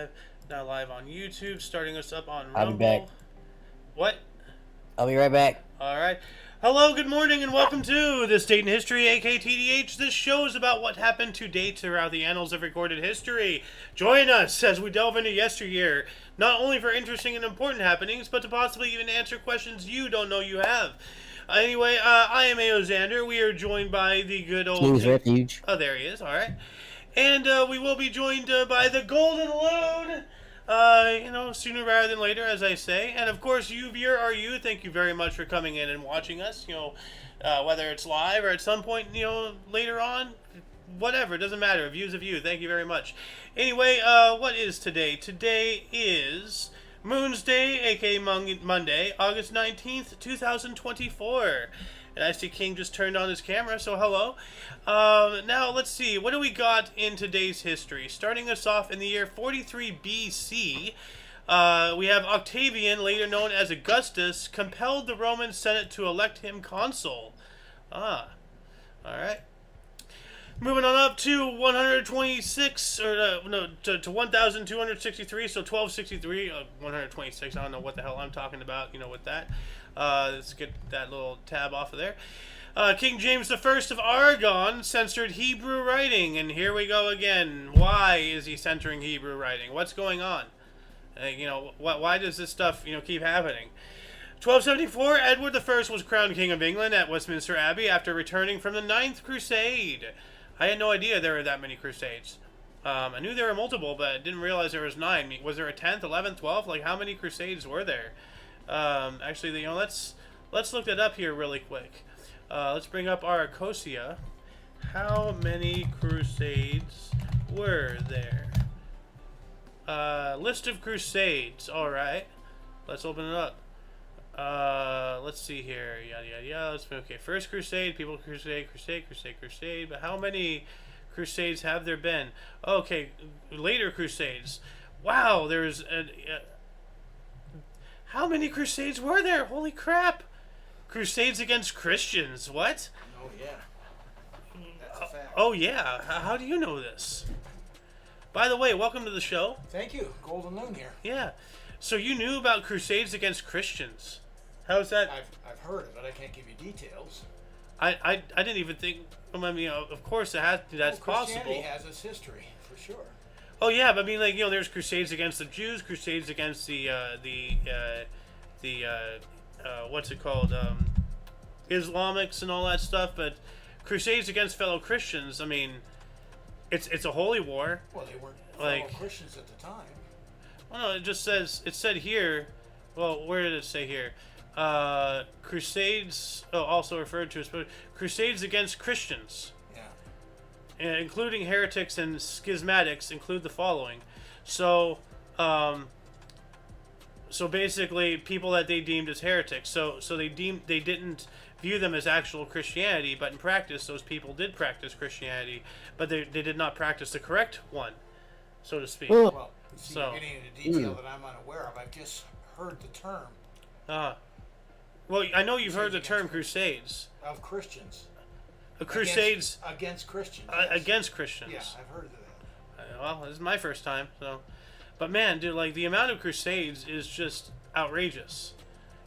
live. Now live on YouTube, starting us up on Rumble. I'll be back. What? I'll be right back. All right. Hello, good morning, and welcome to This Date in History, aka TDH. This show is about what happened to date throughout the annals of recorded history. Join us as we delve into yesteryear, not only for interesting and important happenings, but to possibly even answer questions you don't know you have. Anyway, I am Xander. We are joined by the good old King's Refuge. Oh, there he is. All right. And we will be joined by the Golden Loon. Sooner rather than later, as I say. And of course, you viewer are you. Thank you very much for coming in and watching us. Whether it's live or at some point, later on, whatever, it doesn't matter. View's a view. Thank you very much. Anyway, what is today? Today is Moon's Day, aka Monday, August 19th, 2024. And I see King just turned on his camera, so hello. Now, let's see. What do we got in today's history? Starting us off in the year 43 BC, we have Octavian, later known as Augustus, compelled the Roman Senate to elect him consul. All right. Moving on up to 126, to 1,263, so 1263, 126, I don't know what the hell I'm talking about, with that. Let's get that little tab off of there. King James I of Aragon censored Hebrew writing, and here we go again. Why is he censoring Hebrew writing? What's going on? Why does this stuff, keep happening? 1274, Edward I was crowned King of England at Westminster Abbey after returning from the Ninth Crusade. I had no idea there were that many crusades. I knew there were multiple, but I didn't realize there was 9. Was there a 10th, 11th, 12th? Like, how many crusades were there? Actually, let's look that up here really quick. Let's bring up our Ecosia. How many crusades were there? List of crusades. All right, let's open it up. Let's see here. Yada yada yada. Okay. First crusade, people crusade. But how many crusades have there been? Okay, later crusades. Wow, there's how many crusades were there? Holy crap! Crusades against Christians. What? Oh yeah. That's a fact. Oh yeah. How do you know this? By the way, welcome to the show. Think you. Golden Loon here. Yeah. So you knew about crusades against Christians. How's that? I've heard of it. I can't give you details. I didn't even think. I mean, of course that's possible. Christianity has its history for sure. Oh yeah, but I mean, there's crusades against the Jews, crusades against the what's it called, Islamics and all that stuff. But crusades against fellow Christians, I mean, it's a holy war. Well, they weren't fellow Christians at the time. Well, no, it said here. Well, where did it say here? Crusades, also referred to as crusades against Christians. Yeah. Including heretics and schismatics, include the following. So basically, people that they deemed as heretics. So they didn't view them as actual Christianity, but in practice, those people did practice Christianity, but they did not practice the correct one, so to speak. Well, you're getting into detail that I'm unaware of. I've just heard the term. Well, I know you've heard the term crusades. Of Christians. Crusades against Christians. Yes. Against Christians. Yeah, I've heard of that. Well, this is my first time, so. But man, dude, like, the amount of crusades is just outrageous.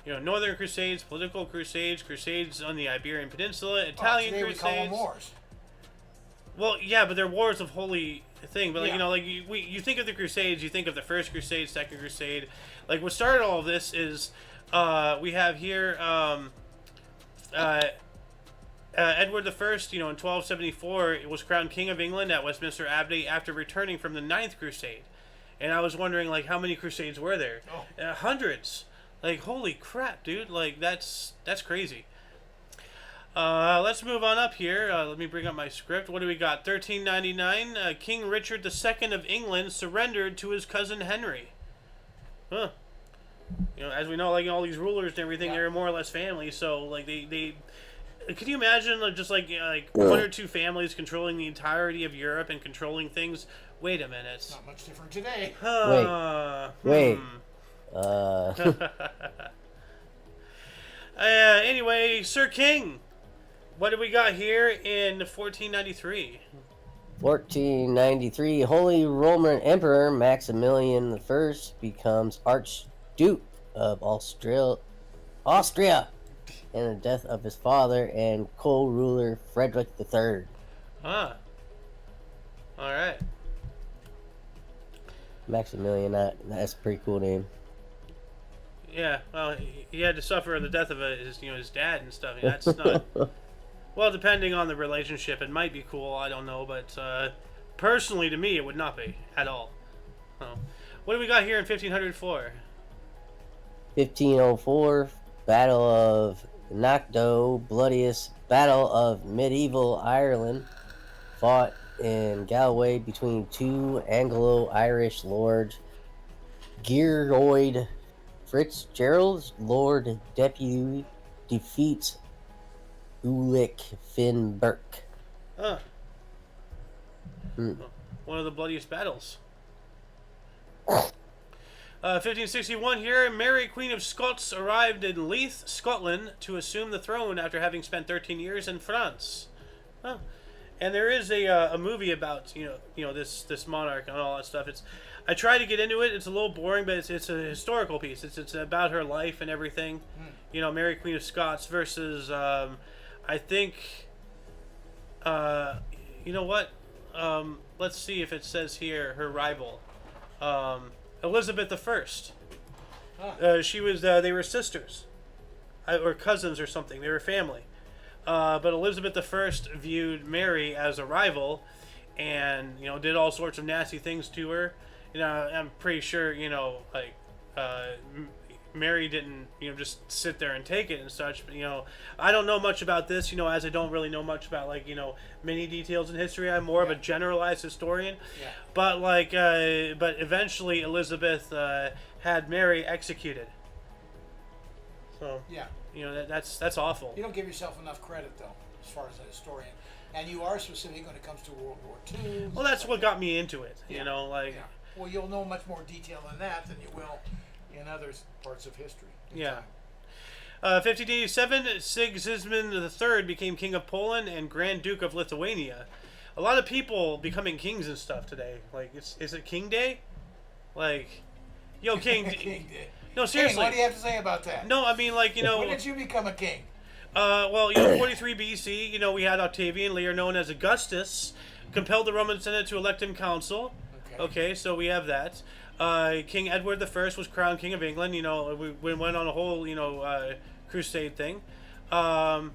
Northern crusades, political crusades, crusades on the Iberian Peninsula, Italian today crusades. We call them wars. Well, yeah, but they're wars of holy thing. But like, yeah. You think of the Crusades, you think of the First Crusade, Second Crusade. Like, what started all of this is we have here Edward I, in 1274, was crowned King of England at Westminster Abbey after returning from the Ninth Crusade. And I was wondering, like, how many crusades were there? Hundreds. Like, holy crap, dude! Like, that's crazy. Let's move on up here. Let me bring up my script. What do we got? 1399. King Richard II of England surrendered to his cousin Henry. Huh. As we know, like, all these rulers and everything, they're more or less family. So, like, they can you imagine, just like one or two families controlling the entirety of Europe and controlling things? Wait a minute. It's not much different today. Wait. Anyway, Sir King, what do we got here in 1493? 1493, Holy Roman Emperor Maximilian I becomes Archduke of Austria, and the death of his father and co-ruler Frederick III. Ah, all right. Maximilian, that's a pretty cool name. Yeah, well, he had to suffer the death of his dad and stuff. That's not. Well, depending on the relationship, it might be cool. I don't know, but personally, to me, it would not be at all. Oh. What do we got here in 1504? 1504, Battle of Knockdoe, bloodiest battle of medieval Ireland, fought in Galway between two Anglo-Irish lords, Gearoid Fitzgerald's Lord Deputy defeats Ulick Finn Burke. Huh. One of the bloodiest battles. 1561 here, Mary, Queen of Scots, arrived in Leith, Scotland, to assume the throne after having spent 13 years in France. Huh. And there is a movie about this monarch and all that stuff. I try to get into it. It's a little boring, but it's a historical piece. It's about her life and everything. Mary, Queen of Scots versus I think. You know what? Let's see if it says here her rival, Elizabeth I. She was. They were sisters, or cousins or something. They were family. But Elizabeth I viewed Mary as a rival, and did all sorts of nasty things to her. I'm pretty sure Mary didn't just sit there and take it and such. But I don't know much about this. As I don't really know much about many details in history. I'm more of a generalized historian. Yeah. But but eventually Elizabeth had Mary executed. So Yeah. That's awful. You don't give yourself enough credit, though, as far as a historian. And you are specific when it comes to World War II. Well, that's what got me into it. Yeah. Yeah. Well, you'll know much more detail in that than you will in other parts of history. Yeah. 1587, Sigismund III became King of Poland and Grand Duke of Lithuania. A lot of people becoming kings and stuff today. Is it King Day? Yo, King. King Day. No, seriously. King, what do you have to say about that? No, I mean, When did you become a king? 43 BC, we had Octavian, later known as Augustus, compelled the Roman Senate to elect him consul. Okay, so we have that. King Edward I was crowned King of England. We went on a whole, crusade thing. Holy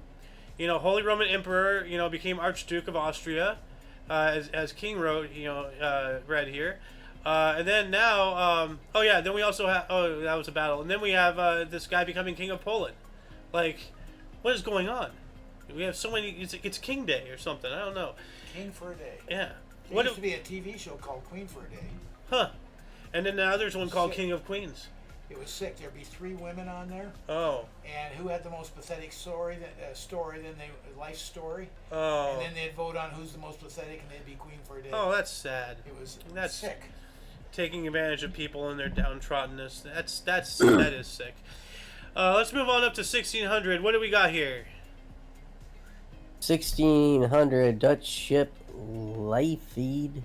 Roman Emperor, became Archduke of Austria, as King wrote, read here. And then now, then we also have, that was a battle. And then we have this guy becoming King of Poland. What is going on? We have so many, it's King Day or something, I don't know. King for a day. Yeah. There used to be a TV show called Queen for a Day. Huh. And then now there's one called King of Queens. It was sick. There'd be 3 women on there. Oh. And who had the most pathetic story? Life story. Oh. And then they'd vote on who's the most pathetic, and they'd be Queen for a Day. Oh, that's sad. That's sick. Taking advantage of people and their downtroddenness. That is sick. Let's move on up to 1600. What do we got here? 1600, Dutch ship Lyfeed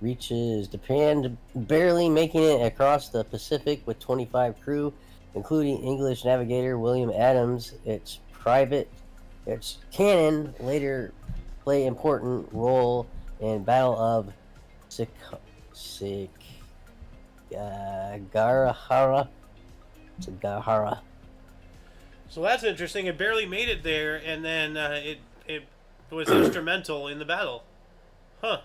reaches Japan, barely making it across the Pacific with 25 crew, including English navigator William Adams. Its cannon later play important role in Battle of Sagahara. So that's interesting. It barely made it there, and then it was instrumental in the battle. Huh.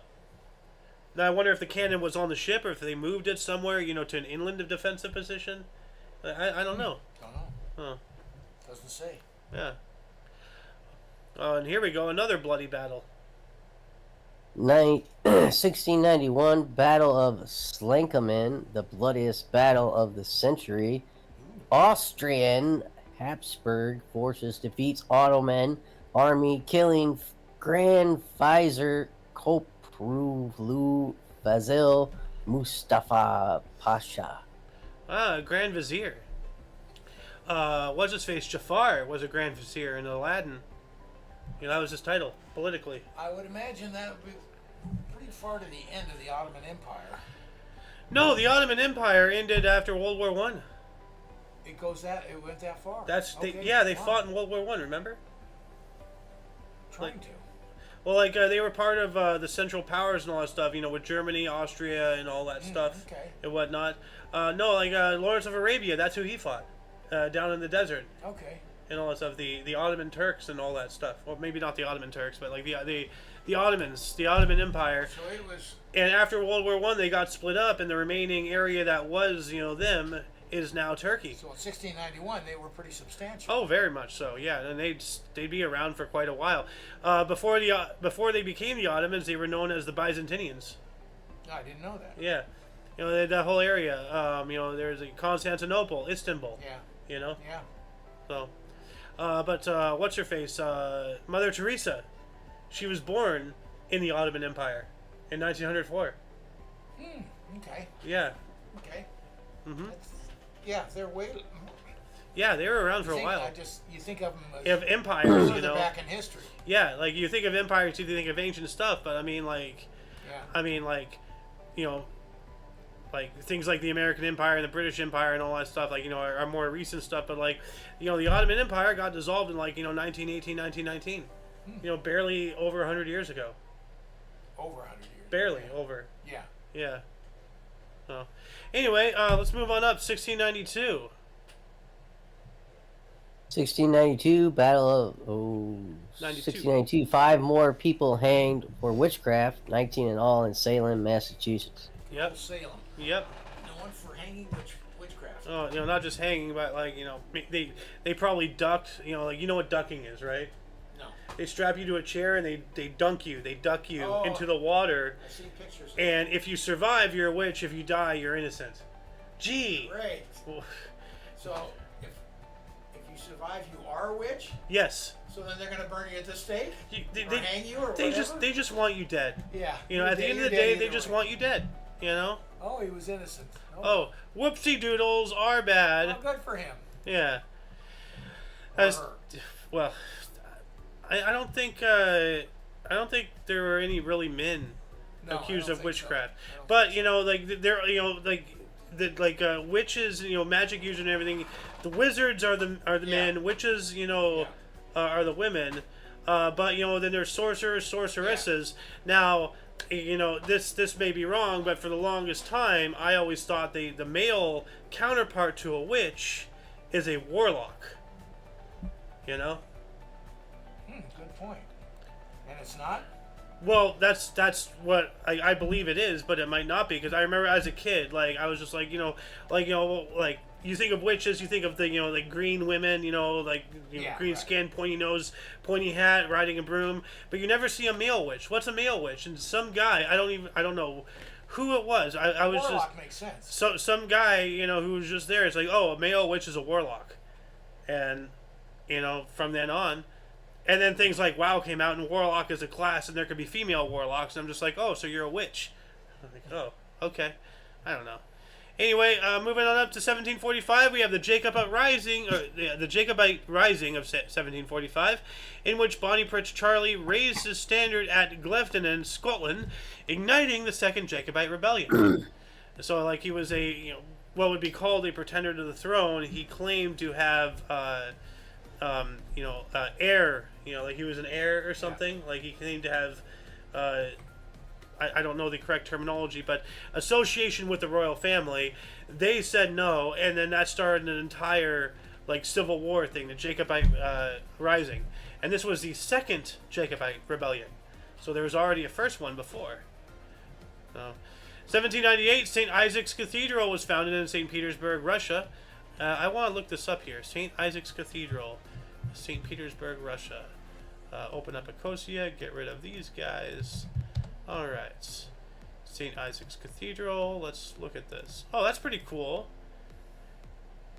Now I wonder if the cannon was on the ship, or if they moved it somewhere, to an inland defensive position. I don't know. Don't know. Huh. Doesn't say. Yeah. And here we go, another bloody battle. 1691, Battle of Slankamen, the bloodiest battle of the century. Austrian Habsburg forces defeats Ottoman army, killing Grand Vizier Kopru Fazil Mustafa Pasha. Grand Vizier. What's his face? Jafar was a Grand Vizier in Aladdin. You know, that was his title politically. I would imagine that would be pretty far to the end of the Ottoman Empire. No, the Ottoman Empire ended after World War One. It went that far. They fought in World War One. Remember? Trying to. Well, like they were part of the Central Powers and all that stuff. You know, with Germany, Austria, and all that stuff and whatnot. No, like Lawrence of Arabia. That's who he fought down in the desert. Okay. And all that stuff. The Ottoman Turks and all that stuff. Well, maybe not the Ottoman Turks, but like the Ottomans, the Ottoman Empire. So it was. And after World War One, they got split up, and the remaining area that was, them, is now Turkey. So in 1691, they were pretty substantial. Oh, very much so. Yeah, and they'd be around for quite a while. Before they became the Ottomans, they were known as the Byzantinians. No, I didn't know that. Yeah, they had that whole area. There's Constantinople, Istanbul. Yeah. Yeah. So, but what's her face? Mother Teresa. She was born in the Ottoman Empire in 1904. Okay. Yeah. Okay. Mhm. Yeah, they're way. Yeah, they were around for a while. You think of them as Of empires, back in history. Yeah, like you think of empires, you think of ancient stuff, but I mean, like, like things like the American Empire and the British Empire and all that stuff, like, are more recent stuff. But like, the Ottoman Empire got dissolved in 1918, 1919. Barely over 100 years ago. Over 100 years. Barely over. Yeah. Yeah. So, anyway, let's move on up. 1692. 1692, Battle of 1692. 5 more people hanged for witchcraft, 19 in all in Salem, Massachusetts. Yep. Salem. Yep. No one for hanging witchcraft. Oh, not just hanging, but like they probably ducked. Like what ducking is, right? No. They strap you to a chair and they duck you into the water. I've seen pictures. And if you survive, you're a witch. If you die, you're innocent. Gee. Great. So if you survive, you are a witch. Yes. So then they're gonna burn you at the stake, or hang you, or they whatever? they just want you dead. Yeah. At the end of the day, they just want you dead. Oh, he was innocent. Oh, whoopsie doodles are bad. Well, good for him. Yeah. Well, I don't think there were any really men accused of witchcraft. So. But witches, magic users and everything. The wizards are the men. Witches, are the women. But then there's sorcerers, sorceresses. Now, this may be wrong, but for the longest time, I always thought the male counterpart to a witch is a warlock. Good point. And it's not? Well, that's what I believe it is, but it might not be, because I remember as a kid, like, I was just like, like you think of witches, you think of the like green women, green skin, pointy nose, pointy hat, riding a broom, but you never see a male witch. What's a male witch? And some guy, I don't know who it was. I was warlock just makes sense. So some guy, who was just there. It's like, oh, a male witch is a warlock, and from then on. And then things like WoW came out, and Warlock is a class, and there could be female Warlocks, and I'm just like, oh, so you're a witch. I'm like, oh, okay. I don't know. Anyway, moving on up to 1745, we have the Jacobite Rising, the Jacobite Rising of 1745, in which Bonnie Prince Charlie raised his standard at Glenfinnan, Scotland, igniting the Second Jacobite Rebellion. So, like, he was what would be called a pretender to the throne. He claimed to have, heir, like he was an heir or something. Like he claimed to have, I don't know the correct terminology, but association with the royal family. They said no, and then that started an entire like civil war thing, the Jacobite Rising, and this was the second Jacobite rebellion. So there was already a first one before. 1798, St. Isaac's Cathedral was founded in St. Petersburg, Russia. I want to look this up here. St. Isaac's Cathedral, St. Petersburg, Russia. Open up Ecosia, get rid of these guys. Alright. St. Isaac's Cathedral. Let's look at this. Oh, that's pretty cool.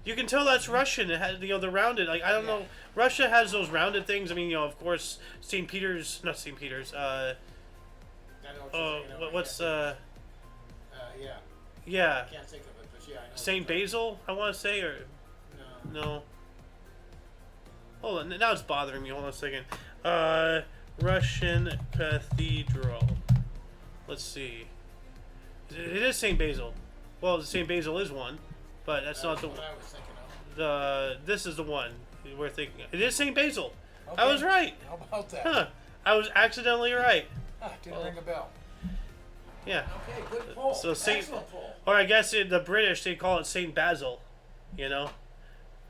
You can tell that's Russian. It has, the rounded, like, I don't know. Russia has those rounded things. I mean, of course, St. Peter's, not St. Peter's, what's, yeah. Yeah. I can't think of it, but yeah, I know. St. Basil, I want to say, or... No. Hold on, now it's bothering me. Hold on a second. Russian cathedral. Let's see. It is St. Basil. Well, St. Basil is one, but that's not the what I was thinking of. This is the one we're thinking of. It is St. Basil. Okay. I was right. How about that? Huh. I was accidentally right. Didn't ring a bell. Yeah. Okay, good pull. So Saint, Excellent pull. or I guess the British, they call it St. Basil. You know?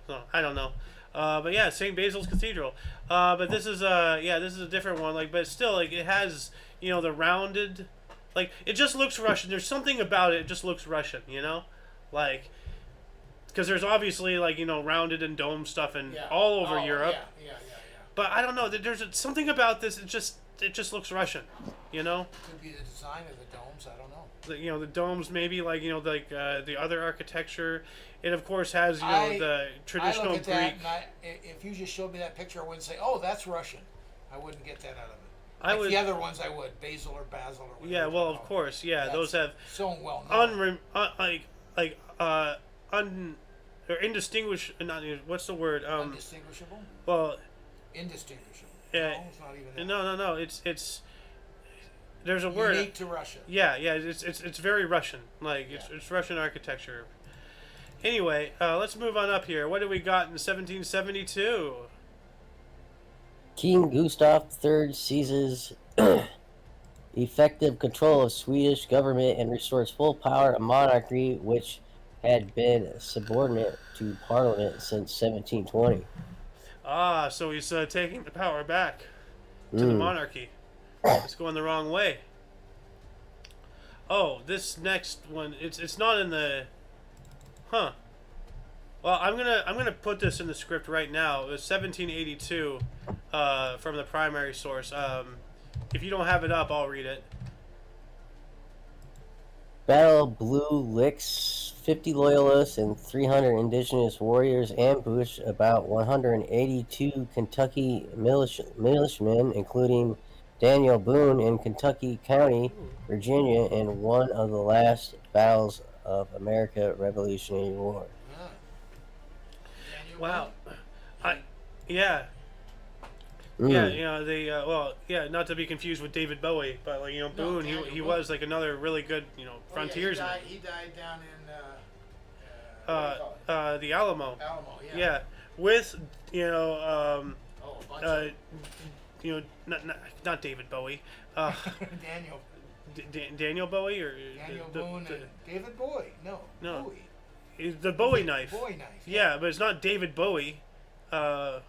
So, I don't know. But yeah, St. Basil's Cathedral. But this is this is a different one. Like, but still, like, it has, you know, the rounded, like, it just looks Russian. There's something about it. It just looks Russian. You know, like, because there's obviously, like, you know, rounded and dome stuff and all over Europe. Yeah. But I don't know. There's something about this. It just looks Russian. You know. Could be the design of the domes. I don't know. You know, the domes, maybe, like, you know, like the other architecture. It of course has, you know, the traditional I look at Greek. that, and if you just showed me that picture, I wouldn't say, "Oh, that's Russian." I wouldn't get that out of it. I would. The other ones, I would. Basil or Basil or whatever. Yeah, well, of course, yeah, That's those have so well known. or indistinguish. Not what's the word? Undistinguishable. Well, Indistinguishable. Yeah. No, it's not even that. no. It's. There's a word. Unique to Russia. Yeah. It's very Russian. Like it's Russian architecture. Anyway, let's move on up here. What do we got in 1772? King Gustav III seizes effective control of Swedish government and restores full power to monarchy, which had been subordinate to Parliament since 1720. Ah, so he's taking the power back to the monarchy. It's going the wrong way. Oh, this next one, it's not in the... Huh. Well, I'm gonna put this in the script right now. It was 1782 from the primary source. If you don't have it up, I'll read it. Battle Blue Licks, 50 loyalists and 300 indigenous warriors ambush about 182 Kentucky militiamen, including Daniel Boone in Kentucky County, Virginia, in one of the last battles of American Revolutionary War. Wow. Yeah, you know, not to be confused with David Bowie, but, like, you know, Boone, he was, like, another really good, you know, frontiersman. He died down in The Alamo. Alamo, yeah. Yeah, with, you know, A bunch of you know, not David Bowie, Daniel. Daniel Bowie or Daniel Boone and David Bowie. No. Bowie. The Bowie knife. Bowie knife. Yeah, but it's not David Bowie. But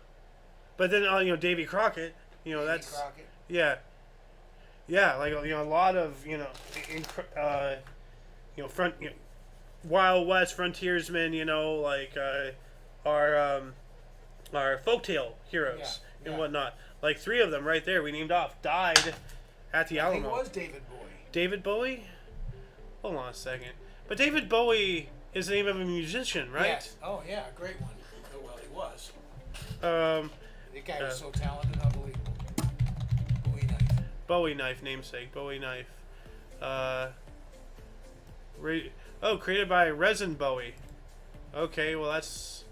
then you know, Davy Crockett. You know, that's Crockett. yeah, like, you know, a lot of, you know, Wild West frontiersmen. You know, like our folktale heroes and whatnot. Like 3 of them right there we named off died at the Alamo. I think it was David Bowie. David Bowie? Hold on a second. But David Bowie is the name of a musician, right? Yes. Oh yeah, great one. Oh, well, he was. The guy was so talented, unbelievable. Bowie knife. Bowie knife, namesake. Bowie knife. Created by Resin Bowie. Okay, well that's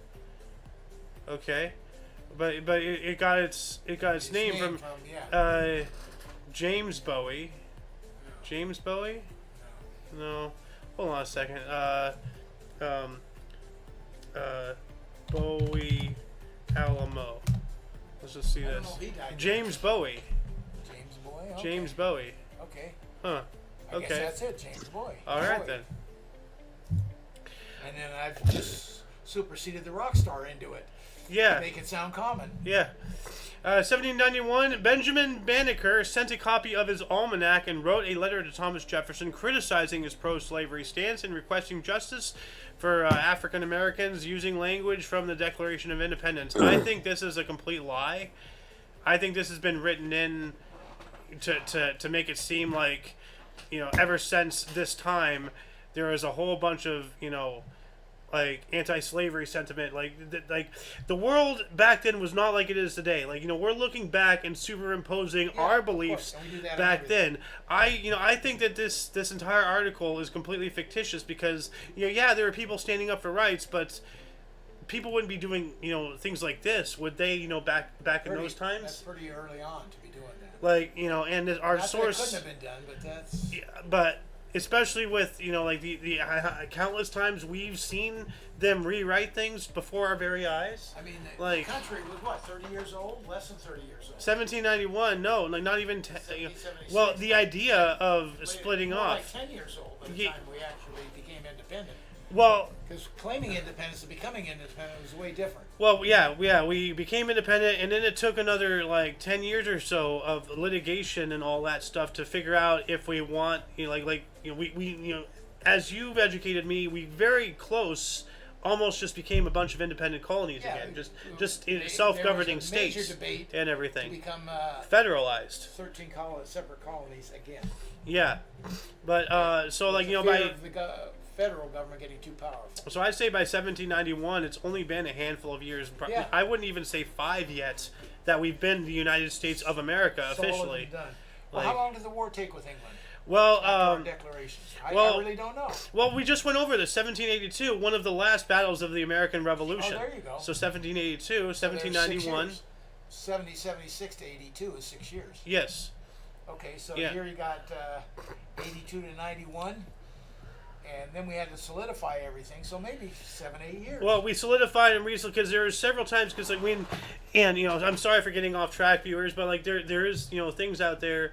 okay, but it got its name from James Bowie. James Bowie? No. Hold on a second. Bowie Alamo. Let's just see this. James Bowie. James Bowie? Okay. James Bowie. Okay. Huh. I Okay. guess that's it, James Bowie. All right then. And then I've just superseded the rock star into it. Yeah. To make it sound common. Yeah. 1791, Benjamin Banneker sent a copy of his almanac and wrote a letter to Thomas Jefferson criticizing his pro-slavery stance and requesting justice for African Americans using language from the Declaration of Independence. I think this is a complete lie. I think this has been written in to make it seem like, you know, ever since this time, there is a whole bunch of, you know, like anti-slavery sentiment. Like the world back then was not like it is today. Like, you know, we're looking back and superimposing our beliefs back then. I think that this entire article is completely fictitious because, you know, yeah, there are people standing up for rights, but people wouldn't be doing things like this, would they? Back in those times. That's pretty early on to be doing that. Like and our Not source that it couldn't have been done, but that's. Yeah, but especially with like the countless times we've seen them rewrite things before our very eyes. I mean, like the country was what, 30 years old? Less than 30 years old. 1791. No, like not even. 1776. Well, the idea of splitting more off. Like 10 years old by the time we actually became independent. Well, because claiming independence and becoming independent was way different. Well, yeah, we became independent, and then it took another like 10 years or so of litigation and all that stuff to figure out if we want, we as you've educated me, we very close, almost just became a bunch of independent colonies again, just self-governing states and everything, to become federalized. 13 separate colonies again. Yeah, but so like by federal government getting too powerful. So I'd say by 1791, it's only been a handful of years. Yeah. I wouldn't even say 5 yet that we've been the United States of America officially. Done. Well, how long did the war take with England? Well, our declaration. I really don't know. Well, we just went over this. 1782, one of the last battles of the American Revolution. Oh, there you go. So 1782, 1791. 70, 76 to 82 is 6 years. Yes. Okay, so here you got 82 to 91. And then we had to solidify everything, so maybe 7, 8 years. Well, we solidified and recently because there were several times because I'm sorry for getting off track, viewers, but like there is things out there.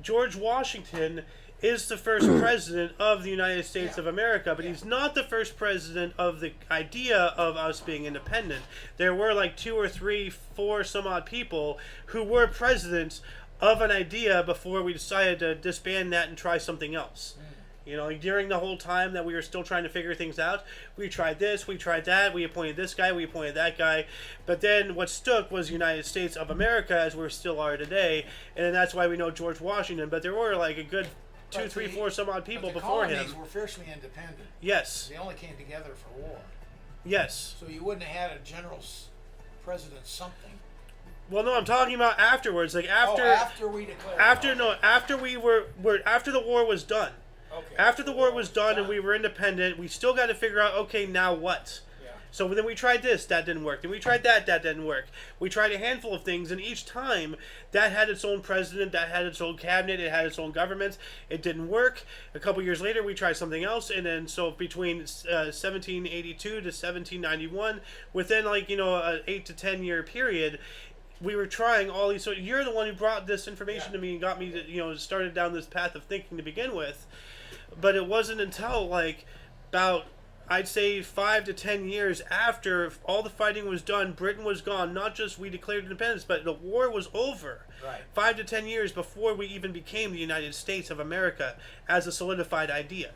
George Washington is the first president of the United States of America, but he's not the first president of the idea of us being independent. There were like 2 or 3, 4 some odd people who were presidents of an idea before we decided to disband that and try something else. During the whole time that we were still trying to figure things out, we tried this, we tried that, we appointed this guy, we appointed that guy. But then what stuck was United States of America, as we still are today. And then that's why we know George Washington. But there were like a good 2, 3, 4 some odd people before him. The colonies were fiercely independent. Yes. They only came together for war. Yes. So you wouldn't have had a general president something. Well, no, I'm talking about afterwards. Like after we declared. After the war was done. Okay. After the war was done and we were independent, we still got to figure out, okay, now what? Yeah. So then we tried this, that didn't work. Then we tried that didn't work. We tried a handful of things, and each time that had its own president, that had its own cabinet, it had its own government. It didn't work. A couple years later, we tried something else, and then so between 1782 to 1791, within like an 8 to 10 year period, we were trying all these. So you're the one who brought this information to me and got me to started down this path of thinking to begin with. But it wasn't until like about, I'd say 5 to 10 years after all the fighting was done, Britain was gone. Not just we declared independence, but the war was over. Right. 5 to 10 years before we even became the United States of America as a solidified idea.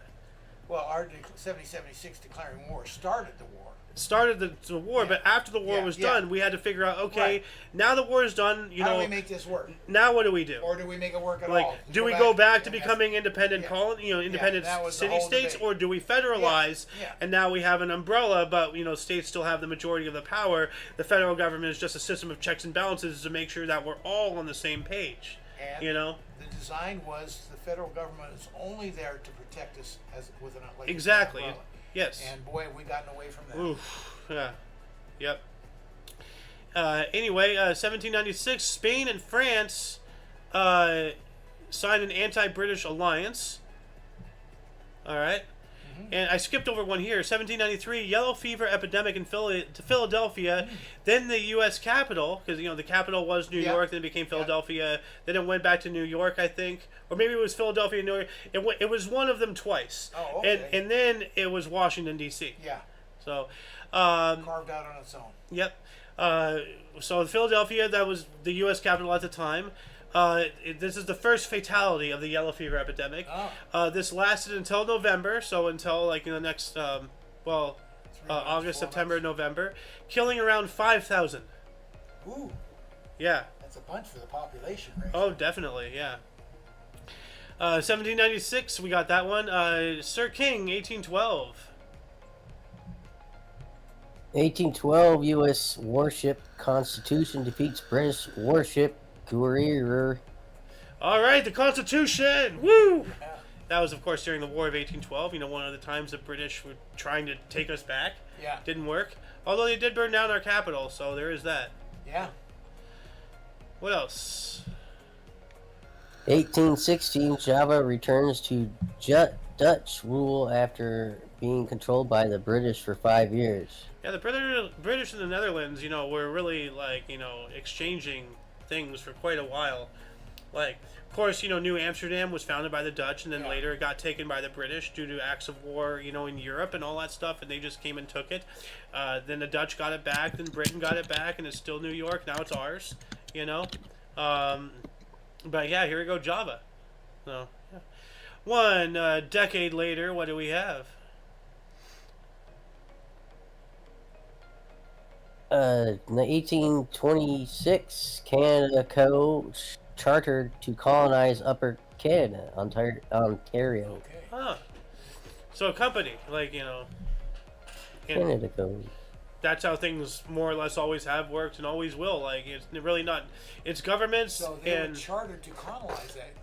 Well, our 1776 declaring war started the war. Started the war, but after the war was done, we had to figure out, okay, now the war is done, how do we make this work? Now what do we do? Or do we make it work at like, all? do we go back to becoming independent colony, independent city-states, or do we federalize, and now we have an umbrella, but, states still have the majority of the power. The federal government is just a system of checks and balances to make sure that we're all on the same page, and the design was the federal government is only there to protect us with an exactly. umbrella. Yes. And boy, have we gotten away from that. Oof. Yeah. Yep. Anyway, 1796, Spain and France signed an anti-British alliance. All right. Mm-hmm. And I skipped over one here. 1793, yellow fever epidemic in Philadelphia. Mm-hmm. Then the U.S. Capitol, because the capital was New York, then it became Philadelphia. Then it went back to New York, I think, or maybe it was Philadelphia, New York. It was one of them twice. Oh, okay. And then it was Washington D.C. Yeah. So carved out on its own. Yep. So Philadelphia, that was the U.S. capital at the time. This is the first fatality of the yellow fever epidemic. Oh. This lasted until November, so until like the next, August, September, months. November, killing around 5,000. Ooh. Yeah. That's a bunch for the population rate. Oh, definitely, yeah. 1796, we got that one. Sir King, 1812. 1812, U.S. warship Constitution defeats British warship Courier. All right, the Constitution. Woo! That was, of course, during the War of 1812. You know, one of the times the British were trying to take us back. Yeah. Didn't work. Although they did burn down our capital, so there is that. Yeah. What else? 1816, Java returns to Dutch rule after being controlled by the British for 5 years. Yeah, the British and the Netherlands, you know, were really, like, you know, exchanging things for quite a while. Like, of course, you know, New Amsterdam was founded by the Dutch, and then later it got taken by the British due to acts of war, you know, in Europe and all that stuff, and they just came and took it. Then the Dutch got it back, then Britain got it back, and it's still New York. Now it's ours, you know. But yeah, here we go, Java. So, yeah. One decade later, what do we have? In the 1826, Canada chartered to colonize Upper Canada, Ontario. Okay. Huh. So a company, like, you know. Canada Code. That's how things more or less always have worked and always will. Like, it's really not. It's governments So they and were chartered to colonize that.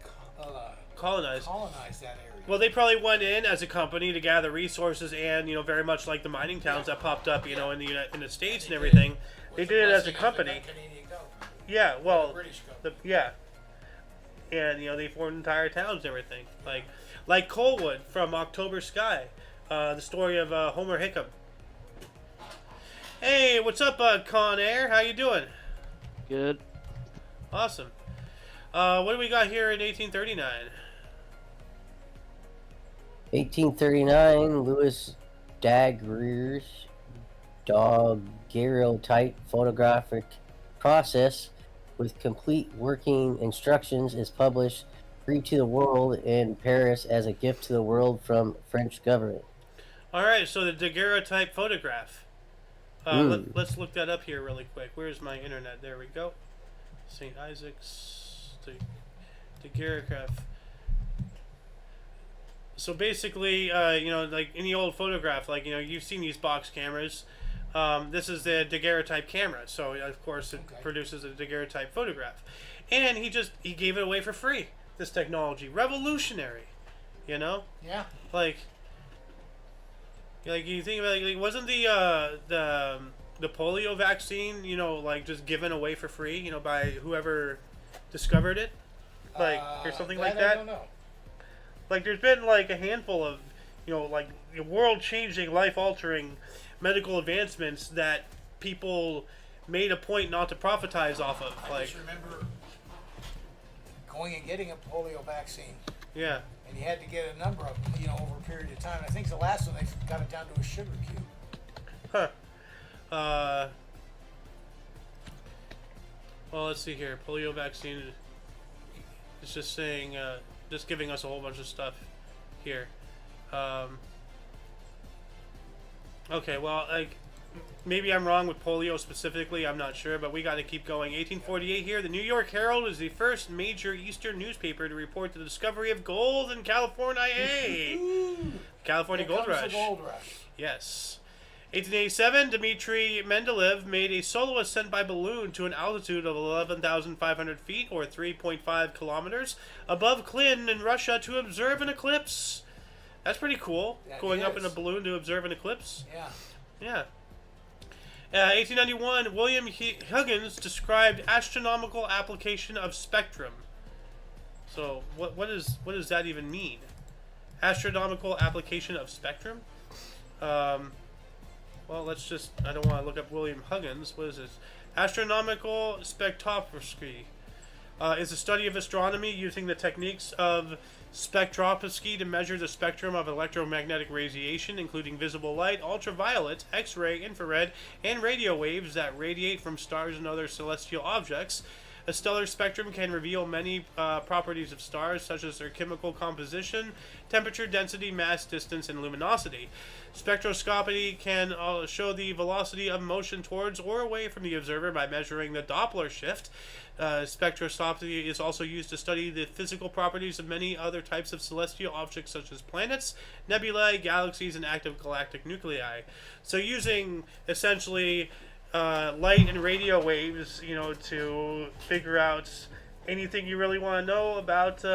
colonize. Colonize that area. Well, they probably went in as a company to gather resources, and, you know, very much like the mining towns that popped up, you know, in the States and everything. They did it as a company. Yeah, well, yeah, and, you know, they formed entire towns and everything, like Colwood from October Sky, the story of Homer Hickam. Hey, what's up, Con Air? How you doing? Good. Awesome. What do we got here in 1839? 1839, Louis Daguerreo's daguerreotype photographic process with complete working instructions is published free to the world in Paris as a gift to the world from French government. All right, so the daguerreotype photograph. Let's look that up here really quick. Where's my internet? There we go. St. Isaac's daguerreograph. So basically, you know, like any old photograph, like, you know, you've seen these box cameras. This is the daguerreotype camera, so of course it produces a daguerreotype photograph. And he gave it away for free. This technology, revolutionary, you know? Yeah. Like you think about it, like, wasn't the polio vaccine, you know, like just given away for free, you know, by whoever discovered it, like or something like that? I don't know. Like, there's been like a handful of, you know, like world-changing, life-altering medical advancements that people made a point not to profitize off of. I just remember going and getting a polio vaccine. Yeah. And you had to get a number of them, you know, over a period of time. I think the last one they got it down to a sugar cube. Huh. Well, let's see here. Polio vaccine. It's just saying, just giving us a whole bunch of stuff here. Okay, well, like, maybe I'm wrong with polio specifically. I'm not sure, but we got to keep going. 1848 here. The New York Herald is the first major Eastern newspaper to report the discovery of gold in California. California Gold Rush. The gold rush. Yes. 1887, Dmitry Mendeleev made a solo ascent by balloon to an altitude of 11,500 feet, or 3.5 kilometers, above Klin in Russia to observe an eclipse. That's pretty cool, going up in a balloon to observe an eclipse. Yeah. Yeah. 1891, William Huggins described astronomical application of spectrum. So, what does that even mean? Astronomical application of spectrum? Well, let's just, I don't want to look up William Huggins. What is this? Astronomical spectroscopy is a study of astronomy using the techniques of spectroscopy to measure the spectrum of electromagnetic radiation, including visible light, ultraviolet, X-ray, infrared, and radio waves that radiate from stars and other celestial objects. A stellar spectrum can reveal many properties of stars, such as their chemical composition, temperature, density, mass, distance, and luminosity. Spectroscopy can show the velocity of motion towards or away from the observer by measuring the Doppler shift. Spectroscopy is also used to study the physical properties of many other types of celestial objects, such as planets, nebulae, galaxies, and active galactic nuclei. So using, essentially, light and radio waves, you know, to figure out anything you really want to know about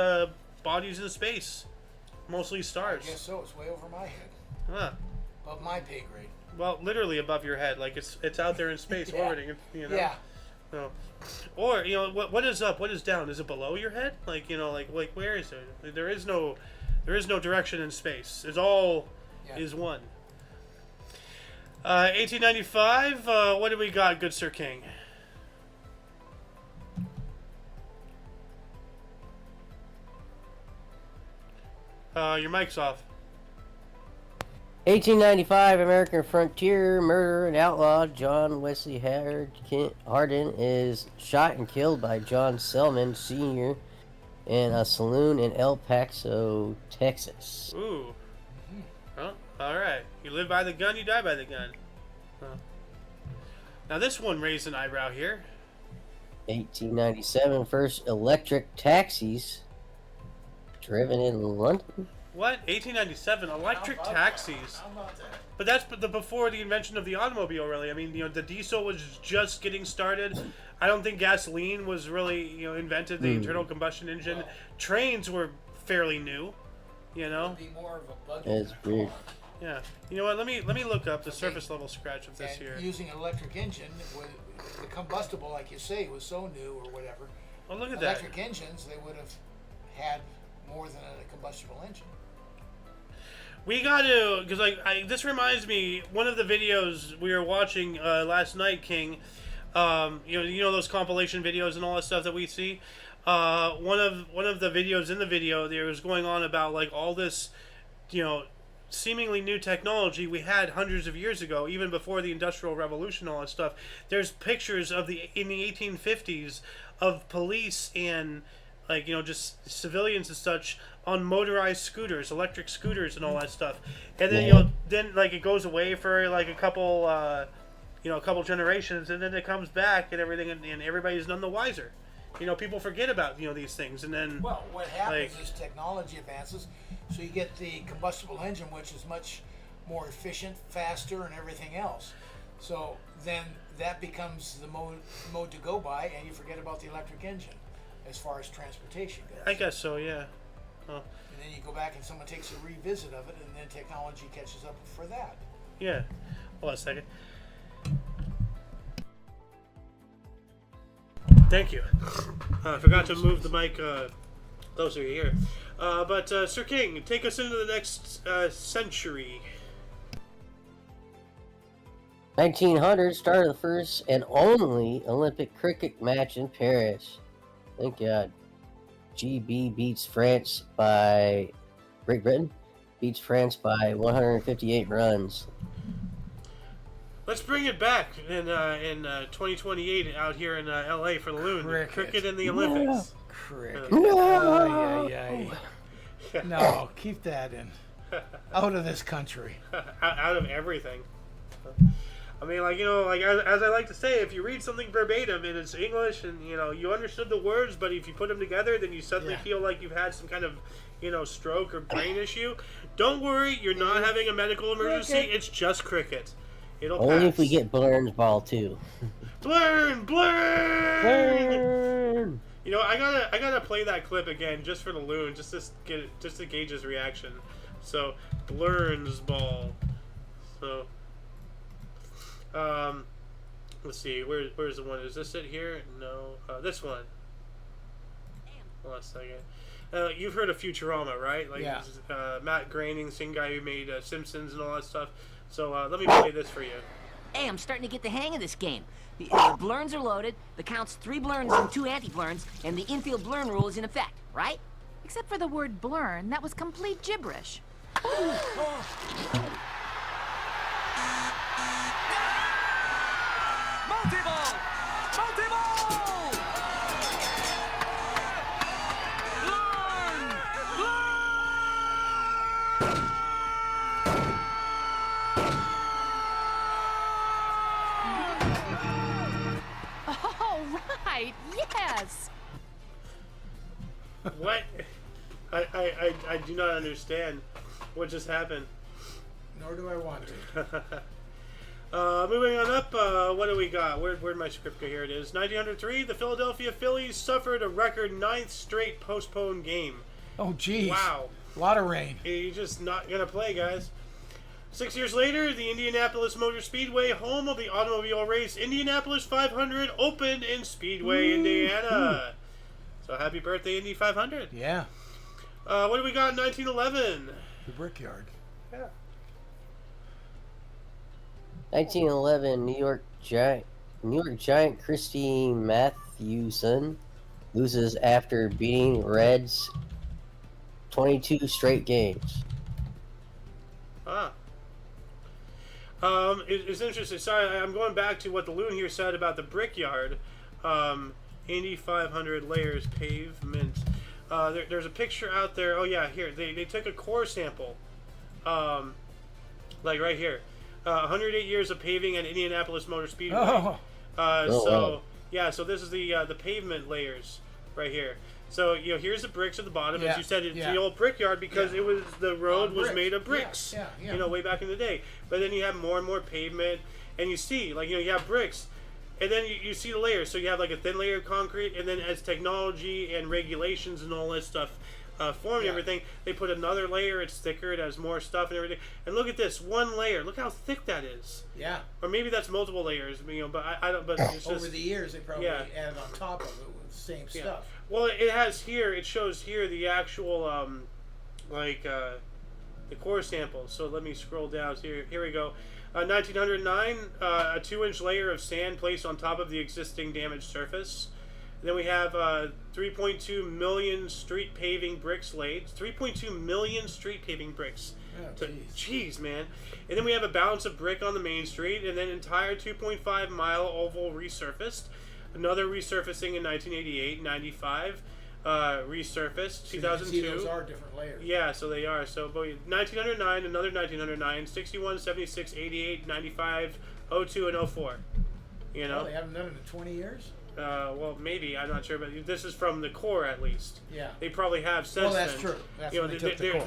bodies in space. Mostly I stars. guess so. It's way over my head. Huh. Above my pay grade. Well, literally above your head, like it's out there in space Yeah. orbiting. You know. Yeah. No. Or what is up? What is down? Is it below your head? Like like where is it? There is no direction in space. It's all is one. 1895. What do we got, good Sir King? Your mic's off. 1895, American frontier murderer and outlaw John Wesley Hardin is shot and killed by John Selman Sr. in a saloon in El Paso, Texas. Ooh. Well, all right. You live by the gun, you die by the gun. Huh. Now this one raised an eyebrow here. 1897, first electric taxis driven in London. What? 1897 electric taxis. How about that? But that's before the invention of the automobile, really. I mean, the diesel was just getting started. I don't think gasoline was really, invented. The internal combustion engine. Well, Trains were fairly new. It'd be more of a buggy. That's than a weird. car. Yeah. You know what? Let me look up the surface level scratch of this And here. using an electric engine, the combustible, like you say, was so new or whatever. Oh, look at that. Electric engines, they would have had more than a combustible engine. We got to, because this reminds me, one of the videos we were watching last night, King. You know those compilation videos and all that stuff that we see. One of the videos in the video there was going on about like all this, seemingly new technology we had hundreds of years ago, even before the Industrial Revolution, all that stuff. There's pictures of in the 1850s of police and just civilians and such on motorized scooters, electric scooters and all that stuff. And then then it goes away for like a couple generations, and then it comes back and everything, and everybody's none the wiser. People forget about these things, and then Well, what happens is technology advances, so you get the combustible engine, which is much more efficient, faster, and everything else. So then that becomes the mode to go by, and you forget about the electric engine as far as transportation goes. I guess so, yeah. Oh. And then you go back and someone takes a revisit of it, and then technology catches up for that. Yeah. Hold on a second. Thank you. I forgot to move the mic closer here. But Sir King, take us into the next century. 1900, start of the first and only Olympic cricket match in Paris. Thank God. GB beats France by... Great Britain beats France by 158 runs. Let's bring it back in 2028 out here in LA for the Loon. Cricket in the Olympics. Cricket. No! No, keep that in. Out of this country. Out of everything. I mean, as I like to say, if you read something verbatim and it's English and, you understood the words, but if you put them together, then you suddenly feel like you've had some kind of, stroke or brain issue. Don't worry, you're not having a medical emergency. It's just cricket. It'll Only pass. if we get Blurn's ball, too. Blurn! Blurn! I gotta play that clip again just for the Loon, just to gauge his reaction. So, Blurn's ball. So, let's see. Where's the one? Is this it here? No. This one. Hold on a second. You've heard of Futurama, right? Yeah. Matt Groening, the same guy who made Simpsons and all that stuff. So let me play this for you. Hey, I'm starting to get the hang of this game. The blurns are loaded, the count's 3 blurns and 2 anti-blurns, and the infield blurn rule is in effect, right? Except for the word blurn, that was complete gibberish. Multi-ball! Multi-ball! Blurn! Oh, right, yes! What? I do not understand what just happened. Nor do I want to. Moving on up, what do we got? Where'd my script go? Here it is. 1903, the Philadelphia Phillies suffered a record 9th straight postponed game. Oh, geez. Wow. A lot of rain. He's just not going to play, guys. 6 years later, the Indianapolis Motor Speedway, home of the automobile race Indianapolis 500, opened in Speedway, Indiana. So happy birthday, Indy 500. Yeah. What do we got in 1911? The Brickyard. Yeah. 1911, New York Giant Christy Mathewson loses after beating Reds 22 straight games. Ah. It's interesting. Sorry, I'm going back to what the loon here said about the Brickyard. Indy 500 layers pavement. There's a picture out there. Oh yeah, here they took a core sample, like right here. 108 years of paving at Indianapolis Motor Speedway. Oh. Wow. Yeah, so this is the pavement layers right here. So here's the bricks at the bottom. Yeah, As you said, it's yeah. the old Brickyard because Yeah. it was the road was bricks. made of bricks. Yeah. Way back in the day. But then you have more and more pavement, and you see you have bricks, and then you see the layers. So you have like a thin layer of concrete, and then as technology and regulations and all that stuff formed everything, they put another layer. It's thicker. It has more stuff and everything. And look at this one layer. Look how thick that is. Yeah. Or maybe that's multiple layers. But I don't. But it's just, Over the years, they probably Yeah. added on top of it with the same stuff. Well, it has here. It shows here the actual the core samples. So let me scroll down here. Here we go. 1909, a 2-inch layer of sand placed on top of the existing damaged surface. Then we have 3.2 million street paving bricks laid. 3.2 million street paving bricks. Oh, Jeez, man. And then we have a balance of brick on the main street, and then entire 2.5 mile oval resurfaced. Another resurfacing in 1988, 95. Resurfaced, So 2002. you can see those are different layers. Yeah, so they are. So 1909, another 1909, 61, 76, 88, 95, 02, and 04. You know? Oh, they haven't done it in 20 years? Well, maybe. I'm not sure. But this is from the core, at least. Yeah. They probably have since Well, that's then. true. That's You know, when they took the core.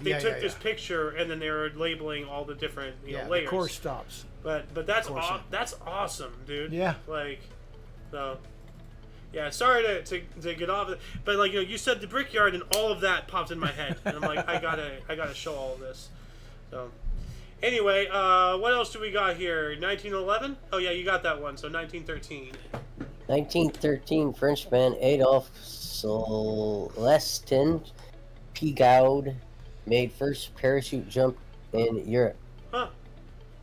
They took this picture, and then they were labeling all the different layers. The core stops. But that's Core that's awesome, dude. Yeah. So... Yeah, sorry to get off of it, but you said the Brickyard and all of that popped in my head, and I'm like, I gotta show all of this. So, anyway, what else do we got here? 1911? Oh yeah, you got that one. So 1913. 1913, Frenchman Adolphe Celestin Pigaud made first parachute jump in Europe. Huh.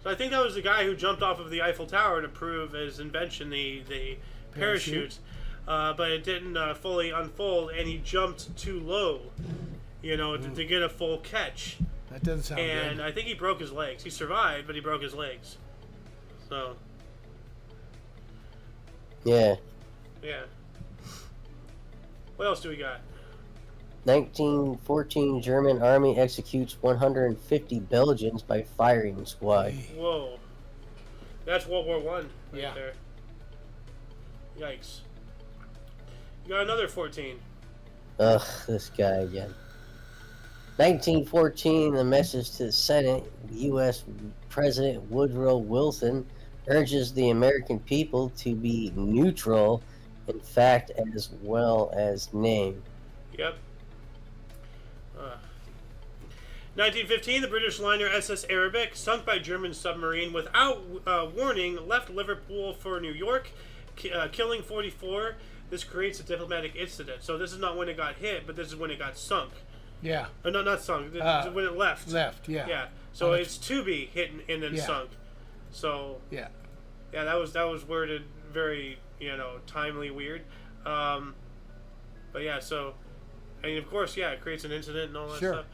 So I think that was the guy who jumped off of the Eiffel Tower to prove his invention, the parachute. But it didn't fully unfold, and he jumped too low, to get a full catch. That doesn't sound And good. I think he broke his legs. He survived, but he broke his legs. So, Yeah. yeah. What else do we got? 1914, German army executes 150 Belgians by firing squad. Whoa. That's World War One right Yeah. there. Yikes. You got another 14. Ugh, this guy again. 1914, the message to the Senate, U.S. President Woodrow Wilson urges the American people to be neutral in fact as well as name. Yep. 1915, the British liner SS Arabic, sunk by German submarine without warning, left Liverpool for New York, killing 44. This creates a diplomatic incident. So this is not when it got hit, but this is when it got sunk. Yeah. No, not sunk. This is when it left. Left, yeah. Yeah. So it's to be hit and then Yeah. sunk. So Yeah. yeah, that was worded very timely, weird. But yeah, so and of course, yeah, it creates an incident and all that Sure. stuff.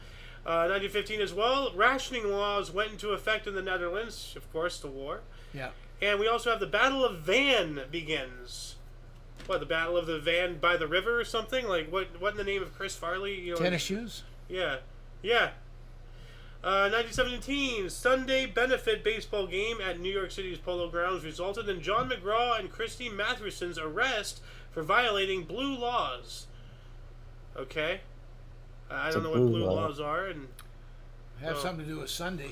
1915 as well. Rationing laws went into effect in the Netherlands. Of course, the war. Yeah. And we also have the Battle of Van begins. What, the Battle of the Van by the river or something? Like what in the name of Chris Farley? Tennis shoes? Yeah. Yeah. 1917, Sunday benefit baseball game at New York City's Polo Grounds resulted in John McGraw and Christy Mathewson's arrest for violating blue laws. Okay. I don't know what blue laws are. And Have something to do with Sunday.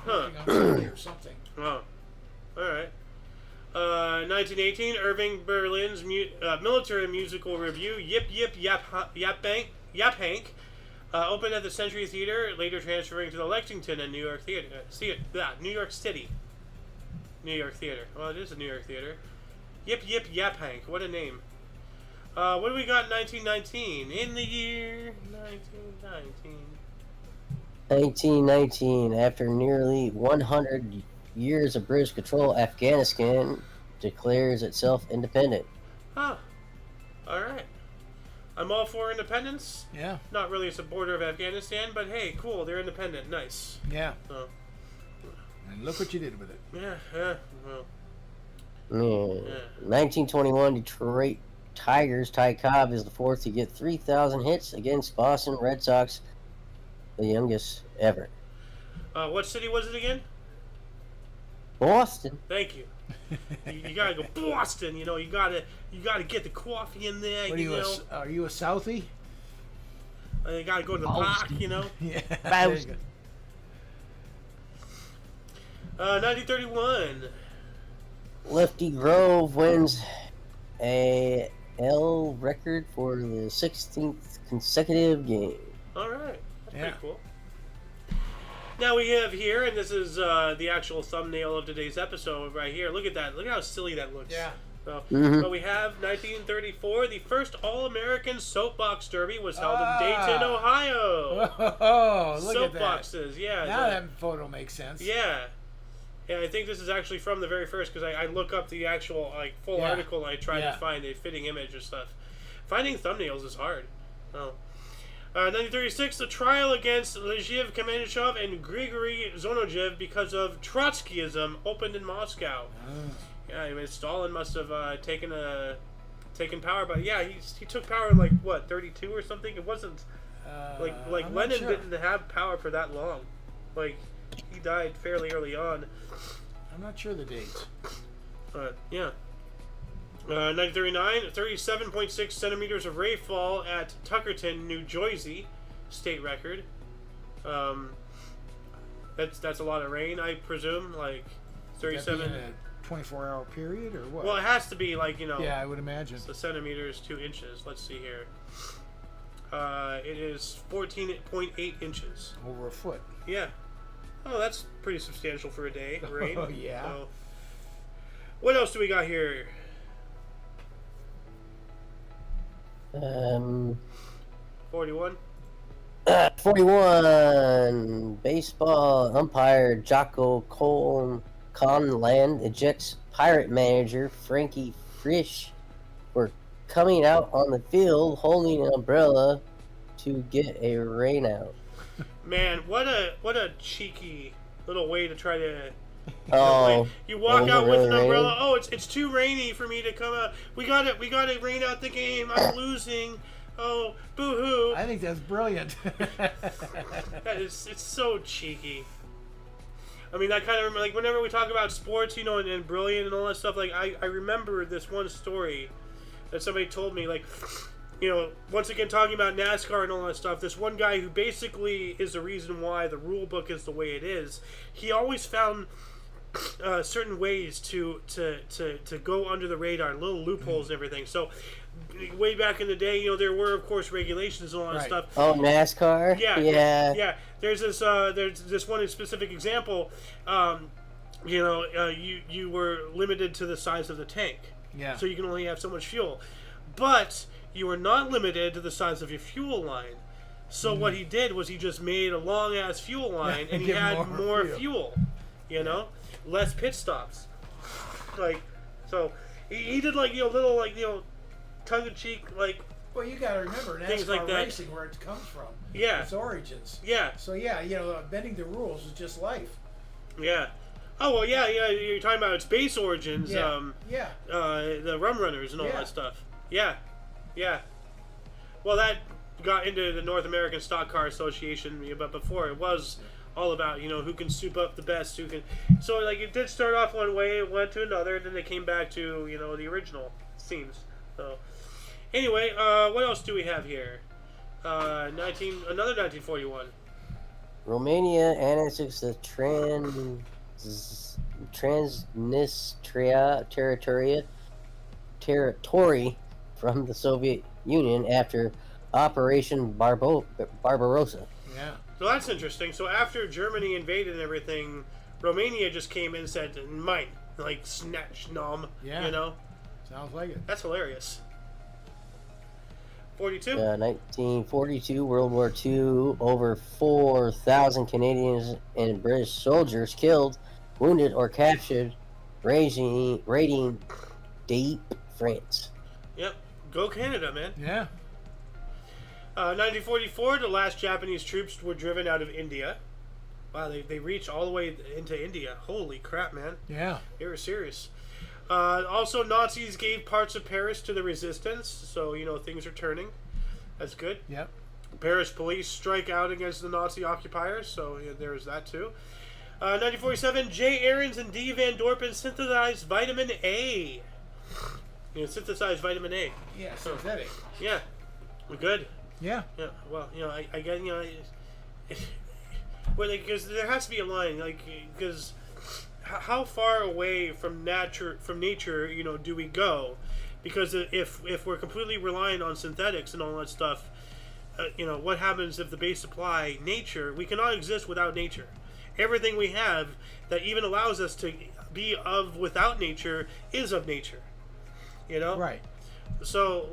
huh. On Sunday or something. Oh. All right. 1918, Irving Berlin's military musical review, Yip Yip Yap Hank, Opened at the Century Theater, later transferring to the Lexington and New York Theater. New York City. New York Theater. Well, it is a New York Theater. Yip Yip Yap Hank. What a name. What do we got in 1919? In the year 1919. 1919, after nearly 100 years of British control, Afghanistan declares itself independent. Huh. Alright. I'm all for independence. Yeah. Not really a supporter of Afghanistan, but hey, cool, they're independent. Nice. Yeah. So, And look what you did with it. yeah, well. Yeah. 1921, Detroit Tigers. Ty Cobb is the fourth to get 3,000 hits against Boston Red Sox, the youngest ever. What city was it again? Boston. Thank you. You gotta go Boston. You gotta get the coffee in there. What are you a Southie? You gotta go to the park. Yeah. There you 1931. Lefty Grove wins a L record for the 16th consecutive game. All right, that's Yeah. pretty cool. Now we have here, and this is the actual thumbnail of today's episode right here. Look at that. Look at how silly that looks. Yeah. So, Mhm. But we have 1934. The first All-American Soapbox Derby was held in Dayton, Ohio. Oh, look at that. Soapboxes, yeah. Now that photo makes sense. Yeah. Yeah, I think this is actually from the very first, because I look up the actual full Yeah. article. I try Yeah. to find a fitting image and stuff. Finding thumbnails is hard. Oh. 1936, the trial against Leziv Kamenshov and Grigory Zonojev because of Trotskyism opened in Moscow. Yeah, I mean, Stalin must have taken power, but yeah, he took power in 32 or something. It wasn't like I'm not Lenin sure. didn't have power for that long. Like, he died fairly early on. I'm not sure the dates. Yeah. 1939, 37.6 centimeters of rainfall at Tuckerton, New Jersey, state record. That's a lot of rain, I presume. Like 37. In a 24-hour period or what? Well, it has to be yeah, I would imagine. the centimeters, 2 inches. Let's see here. It is 14.8 inches. Over a foot. Yeah. Oh, that's pretty substantial for a day. Rain. Oh, yeah. So, what else do we got here? 41. 41. Baseball umpire Jocko Conland ejects Pirate manager Frankie Frisch for coming out on the field holding an umbrella to get a rain out. Man, what a cheeky little way to try to. Oh, You walk was out it with really an umbrella. raining? Oh, it's too rainy for me to come out. We gotta rain out the game. I'm losing. Oh, boo-hoo. I think that's brilliant. It's so cheeky. I mean, I kind of remember, whenever we talk about sports, and brilliant and all that stuff, I remember this one story that somebody told me, once again talking about NASCAR and all that stuff, this one guy who basically is the reason why the rule book is the way it is, he always found certain ways to go under the radar, little loopholes and everything. So way back in the day, there were of course regulations and all that Right. stuff. Oh, NASCAR? Yeah. There's this one specific example. You were limited to the size of the tank. Yeah. So you can only have so much fuel, but you were not limited to the size of your fuel line. So what he did was he just made a long ass fuel line, and he Get had more more fuel. Less pit stops. So he did little tongue in cheek Well, you got to remember Things NASCAR like that. racing, where it comes from. Yeah. Its origins. yeah. So yeah, bending the rules is just life. Yeah. Oh well, yeah. You're talking about its base origins. Yeah. The rum runners and all Yeah. that stuff. Yeah. Well, that got into the North American Stock Car Association, but before it was all about who can soup up the best, who can. So it did start off one way, it went to another, and then they came back to the original themes. So anyway, what else do we have here? Another 1941. Romania annexes the Transnistria territory from the Soviet Union after Operation Barbarossa. Yeah. So that's interesting. So after Germany invaded and everything, Romania just came in and said, "Mine," like snatch, nom. Yeah. You know, Sounds like it. that's hilarious. 42. 1942, World War II. Over 4,000 Canadians and British soldiers killed, wounded, or captured, raiding deep France. Yep. Go Canada, man. Yeah. 1944, the last Japanese troops were driven out of India. Wow, they reached all the way into India. Holy crap, man. Yeah. They were serious. Also, Nazis gave parts of Paris to the resistance, so, things are turning. That's good. Yep. Paris police strike out against the Nazi occupiers, so there's that too. 1947, J. Ahrens and D. Van Dorpen synthesized vitamin A. Synthesized vitamin A. Yeah, synthetic. Yeah, we're good. Yeah. Yeah, well, I get, well, because there has to be a line, because how far away from nature, do we go? Because if we're completely relying on synthetics and all that stuff, what happens if the base supply, nature, we cannot exist without nature. Everything we have that even allows us to be of without nature is of nature. Right. So,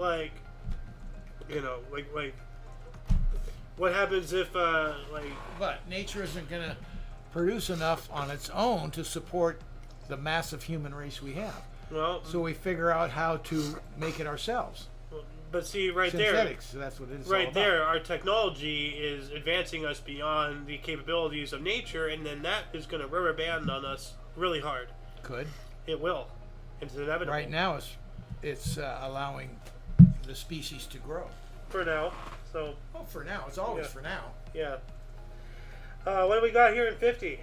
what happens if, But nature isn't going to produce enough on its own to support the massive human race we have. well, So we figure out how to make it ourselves. but see, right Synthetics, so that's what it is all right about. there, our technology is advancing us beyond the capabilities of nature, and then that is going to rubber band on us really hard. Could. It will. It's inevitable. Right now, it's allowing the species to grow. For now. So, Oh, for now. It's always Yeah. for now. yeah. What do we got here in 50?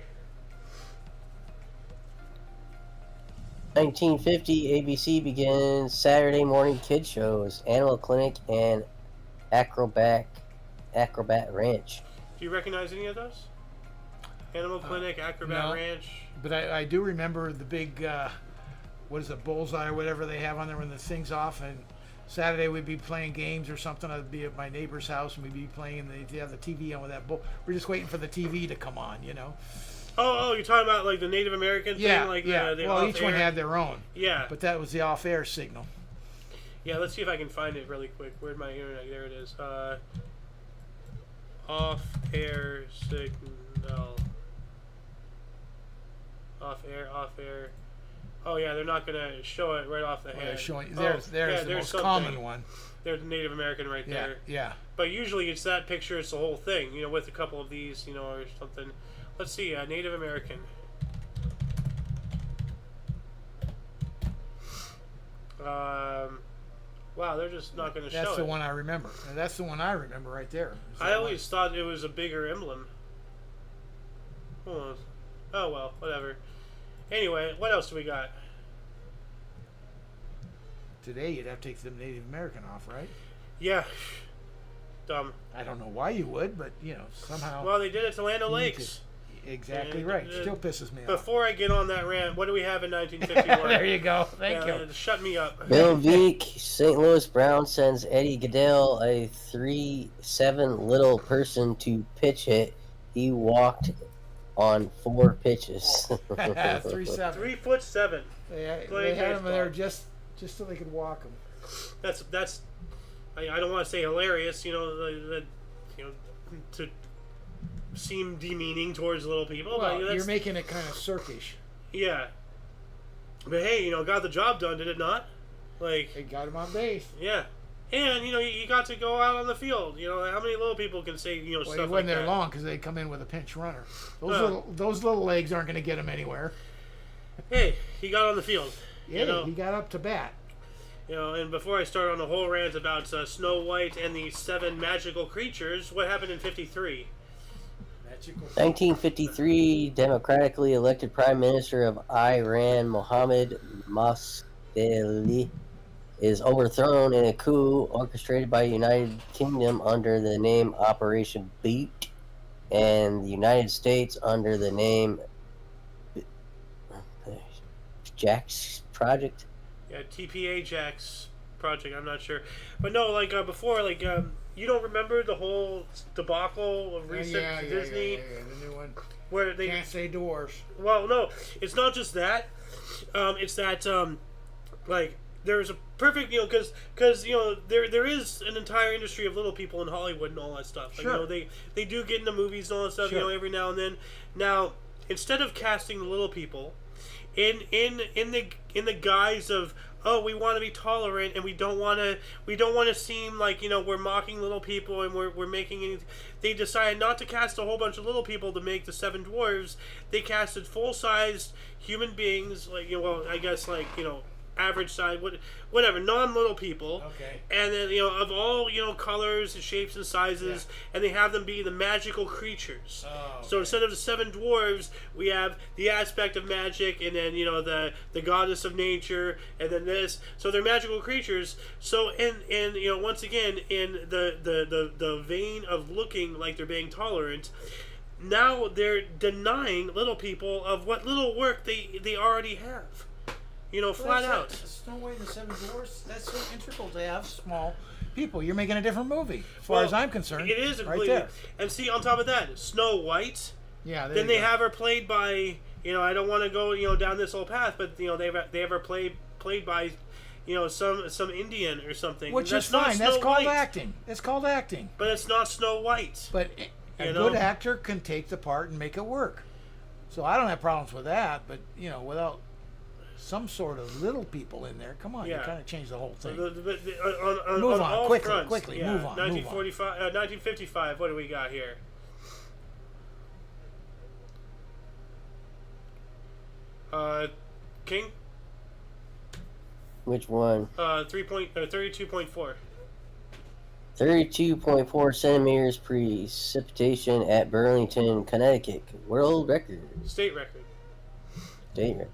1950, ABC begins Saturday morning kid shows, Animal Clinic and Acrobat Ranch. Do you recognize any of those? Animal Clinic, Acrobat no. Ranch. But I do remember the big, what is it, bullseye or whatever they have on there when the thing's off. And Saturday we'd be playing games or something. I'd be at my neighbor's house and we'd be playing, and they'd have the TV on with that bull. We're just waiting for the TV to come on, Oh, you're talking about the Native American thing? Yeah, Like yeah. the Well, each one off-air? had their own. Yeah. But that was the off-air signal. Yeah, let's see if I can find it really quick. Where'd my internet? There it is. Off-air signal. Off-air. Oh yeah, they're not gonna show it right off the hand. They're showing. Oh, There's yeah, the most something. common one. There's the Native American right Yeah, there. yeah. But usually it's that picture, it's the whole thing, with a couple of these, or something. Let's see, Native American. Wow, they're just not going to show it. That's the one I remember. That's the one I remember right there. I always thought it was a bigger emblem. Hold on. Oh well, whatever. Anyway, what else do we got? Today you'd have to take the Native American off, right? Yeah. Dumb. I don't know why you would, but somehow. Well, they did it to Land you need O'Lakes. Exactly And, right. Still pisses me off. Before I get on that rant, what do we have in 1951? There you go. Thank you. Shut me up. Bill Veeck, St. Louis Brown sends Eddie Goodell a 3'7" little person to pitch hit. He walked on 4 pitches. 3'7". 3'7". They had him there just so they could walk him. That's. I don't want to say hilarious. To seem demeaning towards little people. Well, but you're making it kind of circish. Yeah. But hey, got the job done, did it not? They got him on base. Yeah. And, you got to go out on the field. How many little people can say, Well, stuff he like wasn't there that? long because they come in with a pinch runner. Those little legs aren't going to get him anywhere. Hey, he got on the field. Yeah, he got up to bat. And before I start on the whole rant about Snow White and the 7 magical creatures, what happened in 53? 1953, democratically elected Prime Minister of Iran, Mohammad Mossadegh, is overthrown in a coup orchestrated by the United Kingdom under the name Operation Beat, and the United States under the name Jack's Project. Yeah, TPA Jack's project. I'm not sure, but no, before, you don't remember the whole debacle of recent Disney, the new one. where they Can't say doors. Well, no, it's not just that. It's that like there's a perfect because there is an entire industry of little people in Hollywood and all that stuff. Like, Sure. They do get into movies and all that stuff. Sure. Every now and then. Now, instead of casting the little people in the guise of, oh, we want to be tolerant and we don't want to seem like we're mocking little people and we're making anything. They decided not to cast a whole bunch of little people to make the Seven Dwarves. They casted full-sized human beings, I guess average size, whatever, non-little people. Okay. And then of all colors and shapes and sizes, and they have them be the magical creatures. Oh, okay. So instead of the Seven Dwarves, we have the aspect of magic, and then the goddess of nature, and then this. So they're magical creatures. So and once again in the vein of looking like they're being tolerant. Now they're denying little people of what little work they already have. Flat out. Snow White and the Seven Dwarfs, that's so integral to have small people. You're making a different movie, as far as I'm concerned. It is right completely. there. And see, on top of that, Snow White. Yeah. Then they have her played by. I don't want to go down this whole path, but they have her played by, some Indian or something. Which that's is not fine. Snow That's called White. acting. It's called acting. But it's not Snow White. But a good actor can take the part and make it work. So I don't have problems with that. But without some sort of little people in there, come on, you kind of change the whole thing. Move on quickly. Move on. 1955. What do we got here? King. Which one? 32.4. 32.4 centimeters precipitation at Burlington, Connecticut. World record. State record. State record.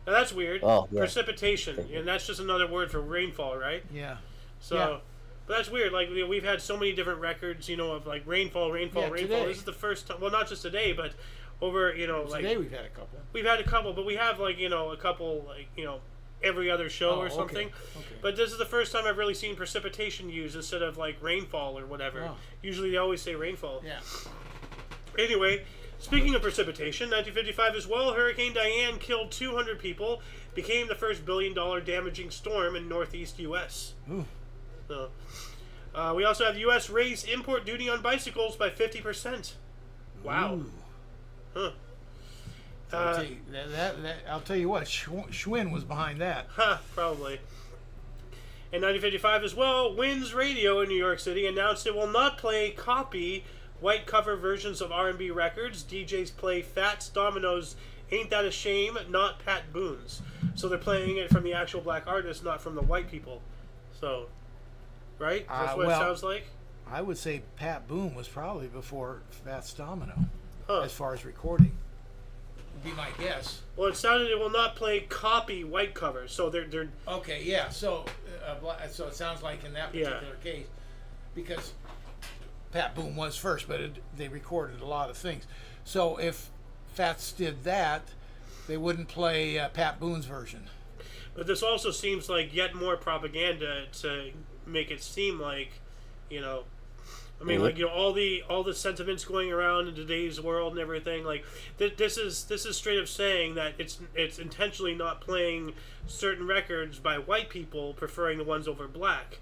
Now that's weird. Oh, yeah. Precipitation, and that's just another word for rainfall, right? Yeah. So, Yeah. but that's weird. Like we've had so many different records, of like rainfall. Today. This is the first time. Well, not just today, but over, Today we've had a couple. We've had a couple, but we have a couple every other show or something. Okay. But this is the first time I've really seen precipitation used instead of like rainfall or whatever. Oh. Usually they always say rainfall. Yeah. Anyway, speaking of precipitation, 1955 as well, Hurricane Diane killed 200 people, became the first billion-dollar damaging storm in northeast U.S. Ooh. So, we also have U.S. raised import duty on bicycles by 50%. Wow. Ooh. Huh. I'll tell you what, Schwinn was behind that. Probably. In 1955 as well, Winds Radio in New York City announced it will not play copy white cover versions of R&B records. DJs play Fats Domino's Ain't That a Shame, not Pat Boone's. So they're playing it from the actual black artists, not from the white people. So, right? That's what it sounds like? I would say Pat Boone was probably before Fats Domino, Huh. as far as recording. Would be my guess. Well, it sounded it will not play copy white covers. So they're Okay, yeah. So it sounds like in that particular case, because Pat Boone was first, but they recorded a lot of things. So if Fats did that, they wouldn't play Pat Boone's version. But this also seems like yet more propaganda to make it seem like, I mean, like all the sentiments going around in today's world and everything. Like this is straight up saying that it's intentionally not playing certain records by white people, preferring the ones over black.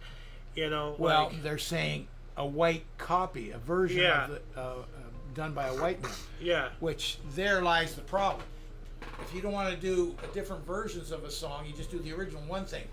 Well, they're saying a white copy, a version of the done by a white man. Yeah. Which there lies the problem. If you don't want to do different versions of a song, you just do the original one thing.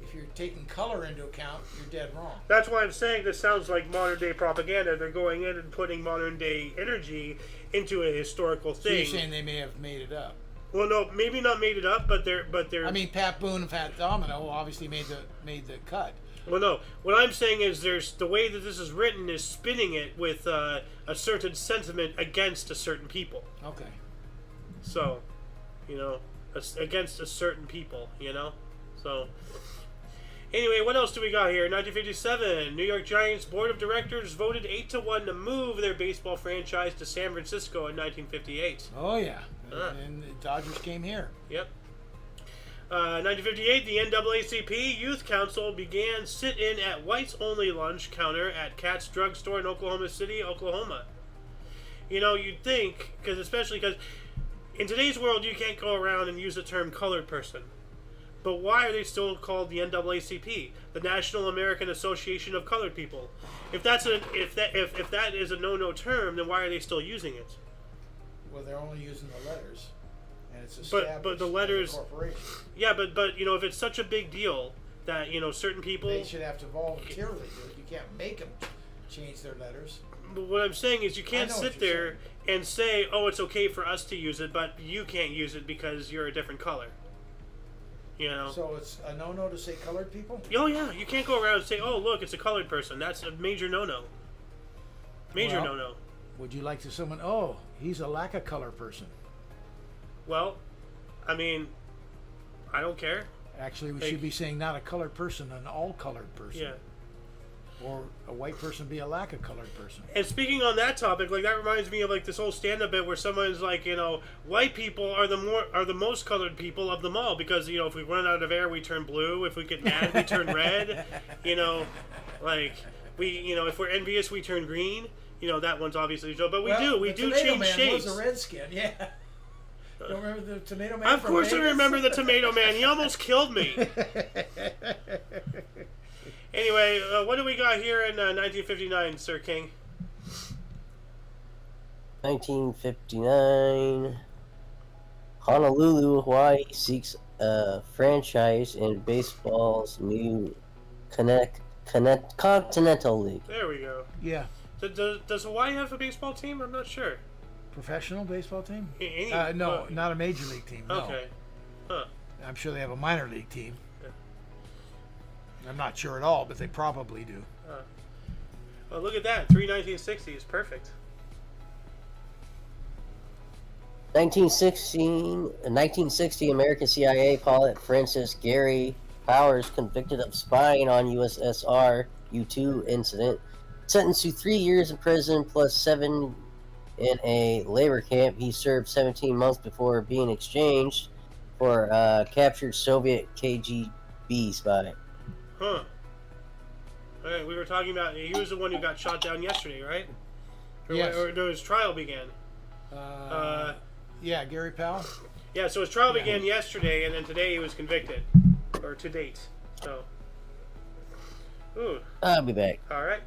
If you're taking color into account, you're dead wrong. That's why I'm saying this sounds like modern day propaganda. They're going in and putting modern day energy into a historical thing. So you're saying they may have made it up? Well, no, maybe not made it up, but they're. I mean, Pat Boone and Fat Domino obviously made the cut. Well, no. What I'm saying is, there's the way that this is written is spinning it with a certain sentiment against a certain people. Okay. So, against a certain people, So, anyway, what else do we got here? 1957, New York Giants Board of Directors voted 8-1 to move their baseball franchise to San Francisco in 1958. Oh, yeah. And the Dodgers came here. Yep. 1958, the NAACP Youth Council began sit-in at whites-only lunch counter at Katz Drug Store in Oklahoma City, Oklahoma. You know, you'd think, especially because in today's world, you can't go around and use the term colored person. But why are they still called the NAACP, the National American Association of Colored People? If that is a no term, then why are they still using it? Well, they're only using the letters, and it's established but the letters, as a corporation. Yeah, but you know, if it's such a big deal that, you know, certain people, They should have to voluntarily do it. You can't make them change their letters. But what I'm saying is, you can't sit there and say, "Oh, it's okay for us to use it, but you can't use it because you're a different color." You know. So it's a no-no to say colored people? Oh yeah, you can't go around and say, "Oh, look, it's a colored person." That's a major no-no. Major Well, no-no. Would you like to someone? Oh, he's a lack of color person. Well, I mean, I don't care. Actually, we should be saying not a colored person, an all-colored person. Yeah. Or a white person be a lack of colored person. And speaking on that topic, like, that reminds me of like this whole stand-up bit where someone's like, you know, white people are the most colored people of them all, because, you know, if we run out of air, we turn blue. If we get mad, we turn red. You know, like, if we're envious, we turn green. You know, that one's obviously so, but we do change shades. Was a redskin, yeah. You don't remember the Tomato Man? Of course, I remember the Tomato Man. He almost killed me. Anyway, what do we got here in 1959, Sir King? 1959. Honolulu, Hawaii seeks a franchise in baseball's new Continental League. There we go. Yeah. Does Hawaii have a baseball team? I'm not sure. Professional baseball team? Any- No, not a major league team. No. Okay. Huh. I'm sure they have a minor league team. I'm not sure at all, but they probably do. Well, look at that. 1960s. Perfect. 1960, American CIA pilot Francis Gary Powers, convicted of spying on USSR U-2 incident, sentenced to 3 years in prison plus 7 in a labor camp. He served 17 months before being exchanged for a captured Soviet KGB spy. Huh. Okay, we were talking about, he was the one who got shot down yesterday, right? Yes. Or his trial began. Yeah, Gary Powell. Yeah, so his trial began yesterday, and then today he was convicted. Or to date. So. Ooh. I'll be back. All right.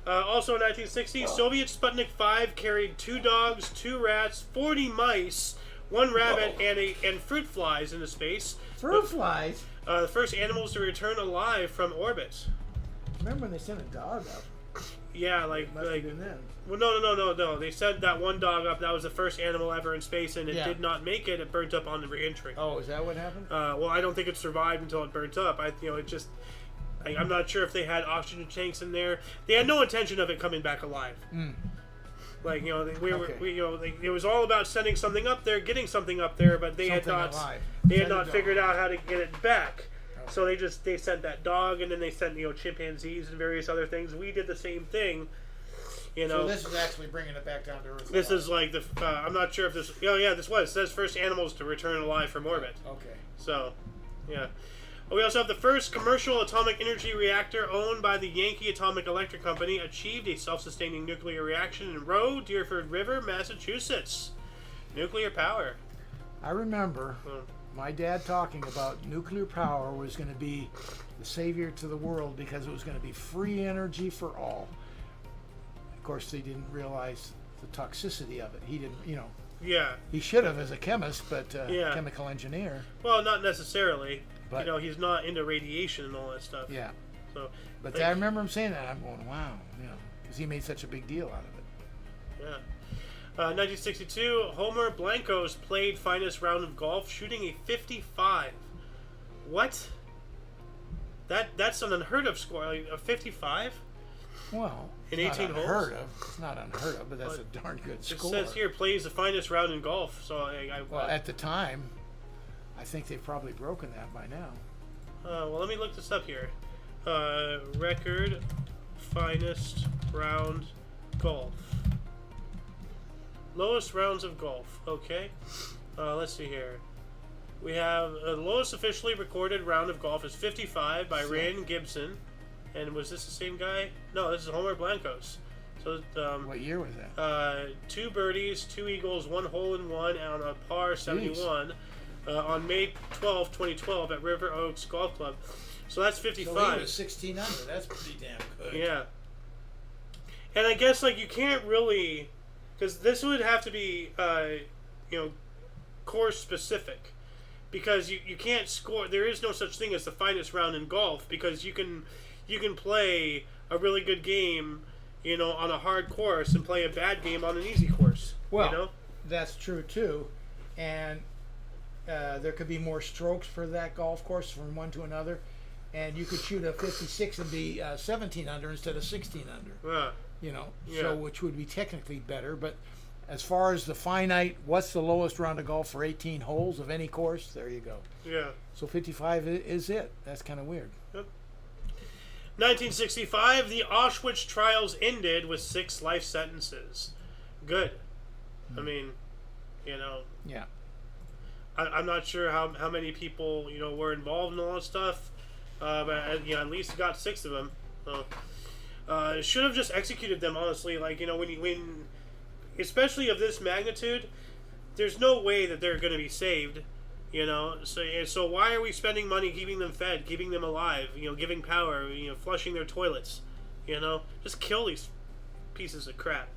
Also in 1960, Soviet Sputnik 5 carried 2 dogs, 2 rats, 40 mice, 1 rabbit, and fruit flies into space. Fruit flies? The first animals to return alive from orbit. Remember when they sent a dog up? Yeah, Must have been then. Well, no. They sent that one dog up. That was the first animal ever in space, and it did not make it. It burnt up on the re-entry. Oh, is that what happened? Well, I don't think it survived until it burnt up. I'm not sure if they had oxygen tanks in there. They had no intention of it coming back alive. Like, you know, it was all about sending something up there, getting something up there, but they had not figured out how to get it back. Okay. So they sent that dog, and then they sent, you know, chimpanzees and various other things. We did the same thing. You know. So this is actually bringing it back down to Earth. This is like the. I'm not sure if this. Oh yeah, this was. It says first animals to return alive from orbit. Okay. So, yeah. We also have the first commercial atomic energy reactor owned by the Yankee Atomic Electric Company achieved a self-sustaining nuclear reaction in Roe, Deerfield River, Massachusetts. Nuclear power. I remember my dad talking about nuclear power was going to be the savior to the world because it was going to be free energy for all. Of course, they didn't realize the toxicity of it. He didn't, you know. Yeah. He should have as a chemist, but yeah. Chemical engineer. Well, not necessarily. But, you know, he's not into radiation and all that stuff. Yeah. So, but I remember him saying that. I'm going, wow, you know, because he made such a big deal out of it. Yeah. 1962, Homer Blancos played finest round of golf, shooting a 55. What? That's an unheard of score. Like a 55? Well, in it's 18 not holes. Unheard of. It's not unheard of, but that's a darn good score. It says here plays the finest round in golf. So well, at the time, I think they've probably broken that by now. Well, let me look this up here. Record finest round golf. Lowest rounds of golf. Okay. Let's see here. We have the lowest officially recorded round of golf is 55 by Rand Gibson. And was this the same guy? No, this is Homer Blancos. So, What year was that? 2 birdies, 2 eagles, 1 hole-in-one on a par 71 on May 12, 2012 at River Oaks Golf Club. So that's 55. So he was 16 under. That's pretty damn good. Yeah. And I guess, like, you can't really... Because this would have to be, course-specific. Because you can't score... There is no such thing as the finest round in golf, because you can play a really good game, on a hard course and play a bad game on an easy course. Well, that's true, too. And there could be more strokes for that golf course from one to another. And you could shoot a 56 and be 17 under instead of 16 under. So which would be technically better. But as far as the finite, what's the lowest round of golf for 18 holes of any course? There you go. Yeah. So 55 is it. That's kind of weird. Yep. 1965, the Auschwitz trials ended with 6 life sentences. Good. I mean, Yeah. I'm not sure how many people, were involved in all that stuff. But at least got 6 of them. So, should have just executed them, honestly. Like, when especially of this magnitude, there's no way that they're going to be saved. So why are we spending money keeping them fed, keeping them alive? Giving power, flushing their toilets. Just kill these pieces of crap.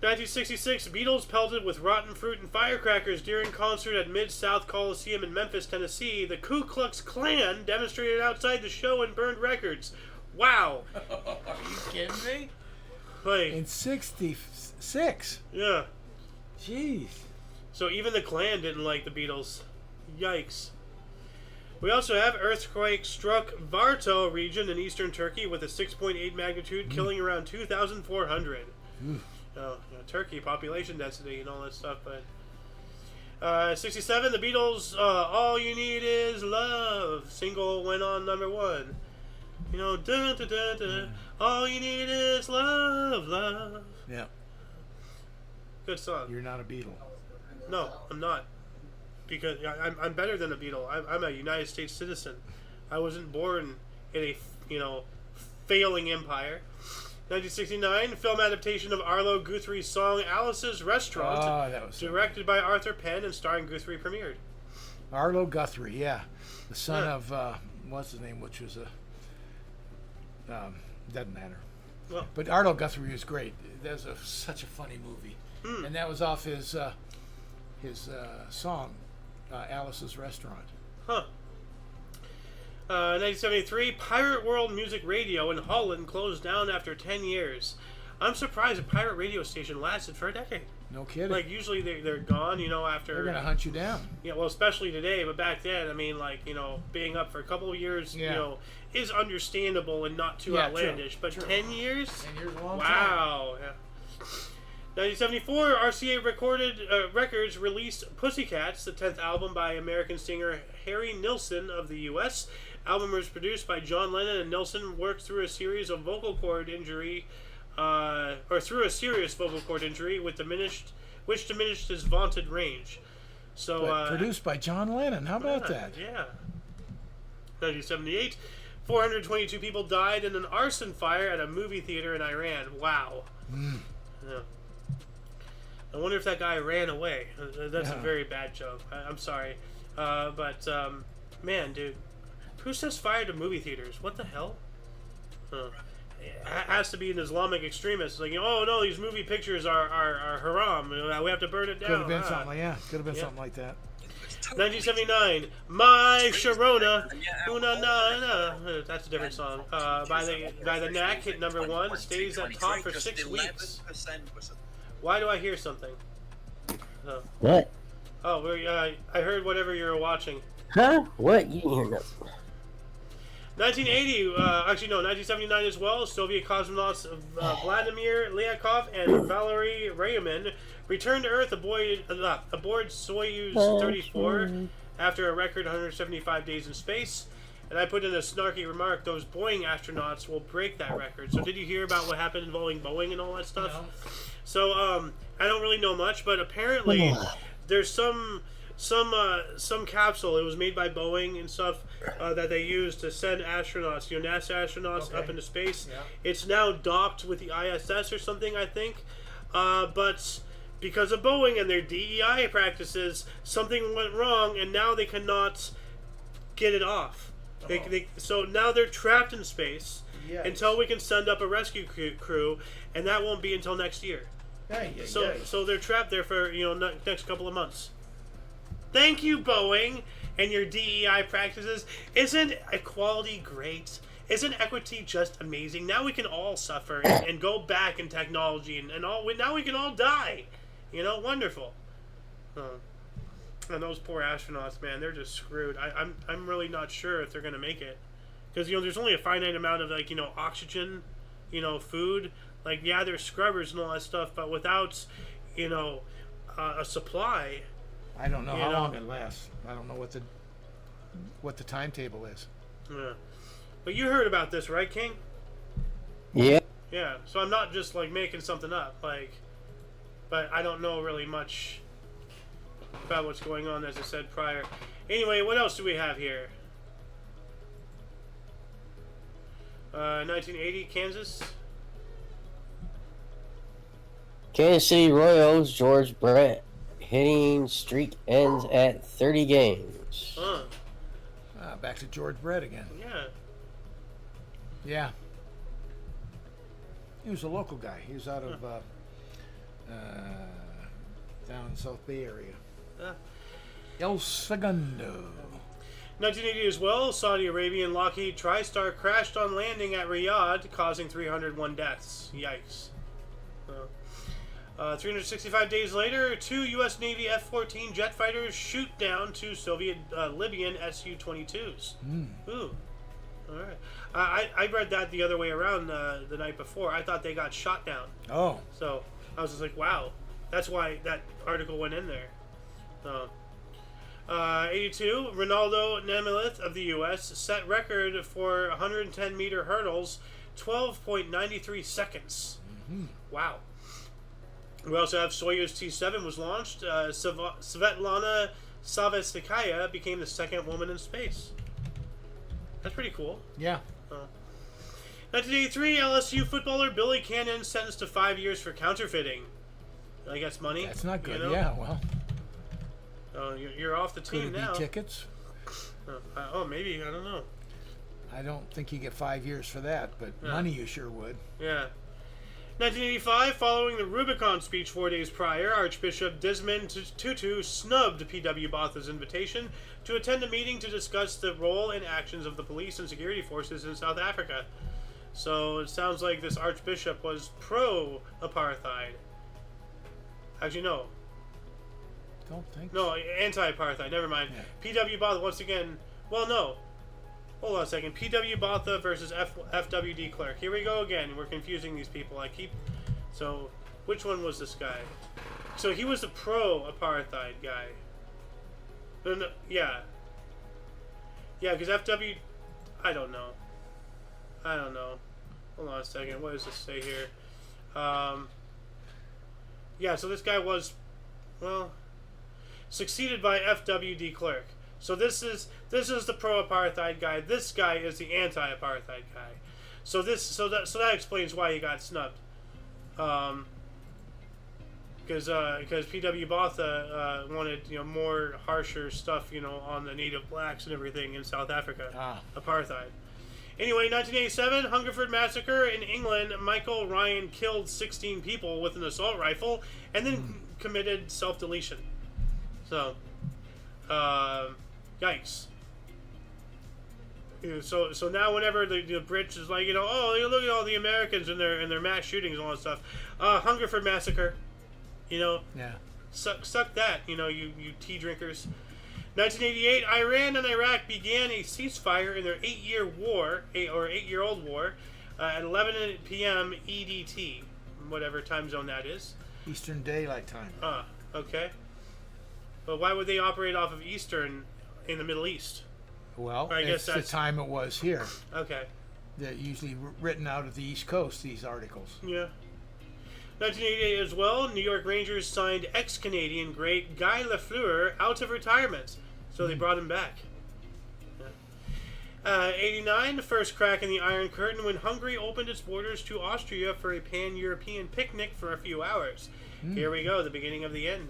1966, Beatles pelted with rotten fruit and firecrackers during concert at Mid-South Coliseum in Memphis, Tennessee. The Ku Klux Klan demonstrated outside the show and burned records. Wow. Are you kidding me? Like, In 66. yeah. Jeez. So even the Klan didn't like the Beatles. Yikes. We also have earthquake struck Varto region in eastern Turkey with a 6.8 magnitude, killing around 2,400. Turkey, population density and all that stuff. But 67, the Beatles, All You Need Is Love single went on number 1. Dun, dun, dun, dun, all you need is love, love. Yeah. Good song. You're not a Beatle. No, I'm not. Because I'm better than a Beatle. I'm a United States citizen. I wasn't born in a, failing empire. 1969, film adaptation of Arlo Guthrie's song Alice's Restaurant, That was directed by Arthur Penn and starring Guthrie, premiered. Arlo Guthrie, yeah. The son of, what's his name, which was doesn't matter. Well, But Arlo Guthrie was great. That was such a funny movie. And that was off his song, Alice's Restaurant. huh. 1973, Pirate World Music Radio in Holland closed down after 10 years. I'm surprised a pirate radio station lasted for a decade. No kidding. Like, usually they're gone, after... They're going to hunt you down. Yeah, well, especially today, but back then, I mean, like, being up for a couple of years, is understandable and not too outlandish. True. But 10 years? 10 years is a long time. Wow. Yeah. 1974, RCA Records released Pussycats, the 10th album by American singer Harry Nilsson of the U.S. Album was produced by John Lennon, and Nilsson worked through a series of vocal cord injury, through a serious vocal cord injury, which diminished his vaunted range. So produced by John Lennon. How about that? Yeah. 1978, 422 people died in an arson fire at a movie theater in Iran. Wow. Yeah. I wonder if that guy ran away. That's a very bad joke. I'm sorry. But man, dude. Who sets fire to movie theaters? What the hell? It has to be an Islamic extremist. Like, oh no, these movie pictures are haram. We have to burn it down. Could have been something, Could have been something like that. 1979, My Sharonna, Una Na Na. That's a different song. By the Knack, hit number 1, stays at top for 6 weeks. Why do I hear something? What? Oh, I heard whatever you were watching. Huh? What? You didn't hear nothing. 1980, 1979 as well. Soviet cosmonauts Vladimir Lyakov and Valery Ryumin returned to Earth aboard Soyuz 34 after a record 175 days in space. And I put in a snarky remark, those Boeing astronauts will break that record. So did you hear about what happened involving Boeing and all that stuff? No. So I don't really know much, but apparently there's some some capsule. It was made by Boeing and stuff that they used to send astronauts, NASA astronauts up into space. Yeah. It's now docked with the ISS or something, I think. But because of Boeing and their DEI practices, something went wrong, and now they cannot get it off. So now they're trapped in space until we can send up a rescue crew, and that won't be until next year. So they're trapped there for next couple of months. Thank you, Boeing, and your DEI practices. Isn't equality great? Isn't equity just amazing? Now we can all suffer and go back in technology, and all. Now we can all die. Wonderful. And those poor astronauts, man, they're just screwed. I'm really not sure if they're gonna make it, because there's only a finite amount of oxygen, food. There's scrubbers and all that stuff, but without a supply. I don't know how long it lasts. I don't know what the timetable is. Yeah. But you heard about this, right, King? Yeah. Yeah. So I'm not just making something up, but I don't know really much about what's going on, as I said prior. Anyway, what else do we have here? 1980, Kansas. Kansas City Royals George Brett hitting streak ends at 30 games. Back to George Brett again. Yeah. Yeah. He was a local guy. He was out of down in South Bay area. El Segundo. 1980 as well, Saudi Arabian Lockheed TriStar crashed on landing at Riyadh, causing 301 deaths. Yikes. 365 days later, 2 U.S. Navy F-14 jet fighters shoot down 2 Soviet Libyan Su-22s. Ooh. All right. I read that the other way around the night before. I thought they got shot down. Oh. So I was just like, wow. That's why that article went in there. 82, Ronaldo Nemeth of the U.S. set record for 110-meter hurdles, 12.93 seconds. Wow. We also have Soyuz T-7 was launched. Svetlana Savitskaya became the second woman in space. That's pretty cool. Yeah. 1983, LSU footballer Billy Cannon sentenced to 5 years for counterfeiting. I guess money. That's not good. Yeah, well. You're off the team Could it now. be tickets? Maybe. I don't know. I don't think you get 5 years for that, but money you sure would. Yeah. 1985, following the Rubicon speech 4 days prior, Archbishop Desmond Tutu snubbed P.W. Botha's invitation to attend a meeting to discuss the role and actions of the police and security forces in South Africa. So it sounds like this Archbishop was pro-apartheid. Actually, no. Don't think No, anti-apartheid. Never mind. Yeah. P.W. Botha, once again... Well, no. Hold on a second. P.W. Botha versus F.W.D. Clerk. Here we go again. We're confusing these people. So, which one was this guy? So, he was the pro-apartheid guy. No, yeah. Yeah, because F.W... I don't know. Hold on a second. What does this say here? Yeah, so this guy was... Well... Succeeded by F.W.D. Clerk. So this is the pro-apartheid guy. This guy is the anti-apartheid guy. So that explains why he got snubbed. Because P.W. Botha wanted more harsher stuff on the native blacks and everything in South Africa. Apartheid. Anyway, 1987, Hungerford Massacre in England. Michael Ryan killed 16 people with an assault rifle and then committed self-deletion. So, yikes. So now whenever the Brits is like, oh, look at all the Americans and their mass shootings and all that stuff. Hungerford Massacre. Yeah. Suck that, you tea drinkers. 1988, Iran and Iraq began a ceasefire in their 8-year-old war at 11 p.m. EDT, whatever time zone that is. Eastern Daylight Time. Okay. But why would they operate off of Eastern in the Middle East? Well, I guess that's the time it was here. Okay. They're usually written out of the East Coast, these articles. Yeah. 1988 as well, New York Rangers signed ex-Canadian great Guy Lafleur out of retirement, so they brought him back. 89, the first crack in the Iron Curtain when Hungary opened its borders to Austria for a pan-European picnic for a few hours. Here we go, the beginning of the end.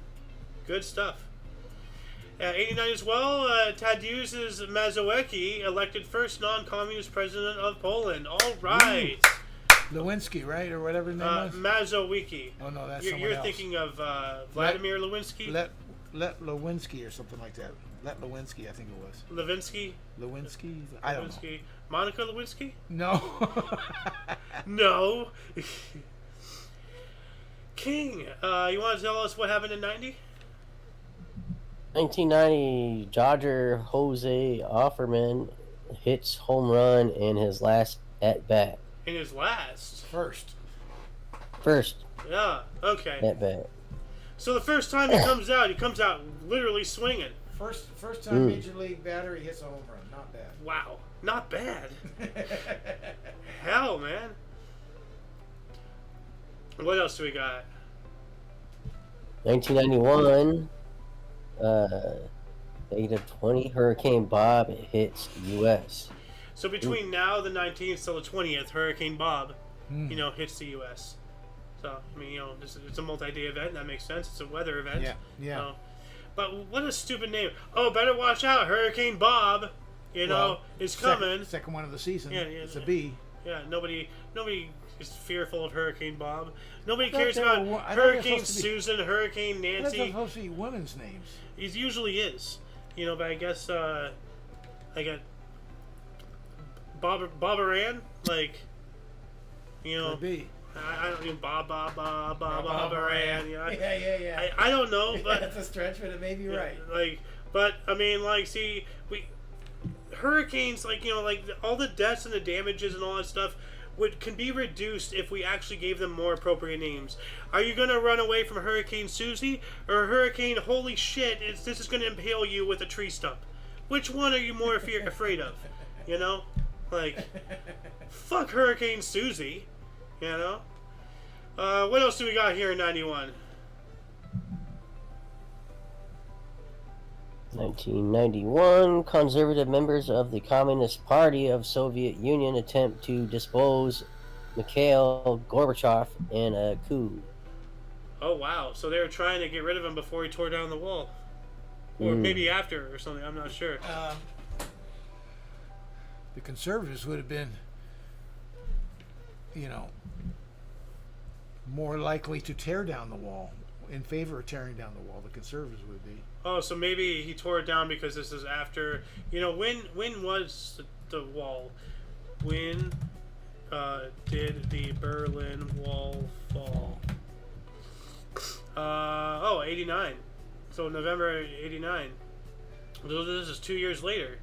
Good stuff. 89 as well, Tadeusz Mazowiecki elected first non-communist president of Poland. All right. Lewinsky, right? Or whatever his name was? Mazowiecki. Oh, no, that's You're someone else. thinking of Vladimir Lewinsky? Let Lewinsky or something like that. Let Lewinsky, I think it was. Lewinsky? Lewinsky? I don't know. Monica Lewinsky? No. No. King, you want to tell us what happened in 90? 1990, Dodger Jose Offerman hits home run in his last at bat. In his last? First. Yeah, okay. At bat. So the first time he comes out literally swinging. First time Major League batter, he hits a home run. Not bad. Wow, not bad. Hell, man. What else do we got? 1991, negative 20, Hurricane Bob hits U.S. So between now, the 19th, till the 20th, Hurricane Bob, hits the U.S. So, I mean, it's a multi-day event. That makes sense. It's a weather event. Yeah. But what a stupid name. Oh, better watch out. Hurricane Bob, is coming. Second one of the season. Yeah, it's a B. Yeah, nobody is fearful of Hurricane Bob. Nobody cares they about were- I thought they were Hurricane supposed to be- Susan, Hurricane That's Nancy. supposed to be women's names. It usually is. But I guess I got Bob Aran, Could be. I don't know, Bob Aran. Yeah. I don't know, but That's a stretch, but it may be right. But I mean, see, hurricanes, all the deaths and the damages and all that stuff can be reduced if we actually gave them more appropriate names. Are you gonna run away from Hurricane Susie or Hurricane Holy shit? This is gonna impale you with a tree stump. Which one are you more afraid of? Fuck Hurricane Susie. What else do we got here in 91? 1991, conservative members of the Communist Party of Soviet Union attempt to dispose Mikhail Gorbachev in a coup. Oh wow! So they were trying to get rid of him before he tore down the wall, or maybe after or something. I'm not sure. The conservatives would have been, more likely to tear down the wall, in favor of tearing down the wall. The conservatives would be. Oh, so maybe he tore it down because this is after. When was the wall? When did the Berlin Wall fall? 89. So November 89. So this is 2 years later.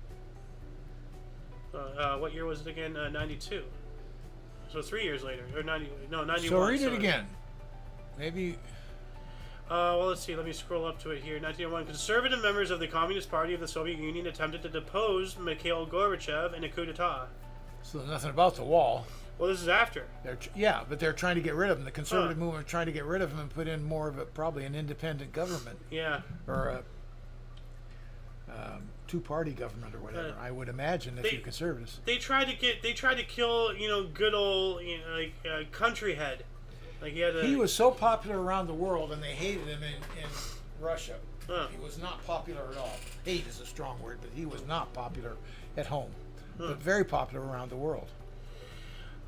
What year was it again? 92. So 3 years later, or 91. So read it again. Maybe. Well, let's see. Let me scroll up to it here. 1901. Conservative members of the Communist Party of the Soviet Union attempted to depose Mikhail Gorbachev in a coup d'état. So nothing about the wall. Well, this is after. But they're trying to get rid of him. The conservative movement are trying to get rid of him and put in more of probably an independent government. Yeah. Or a two-party government or whatever. I would imagine if you're conservatives. They tried to kill good old country head. He was so popular around the world, and they hated him in Russia. He was not popular at all. Hate is a strong word, but he was not popular at home, but very popular around the world.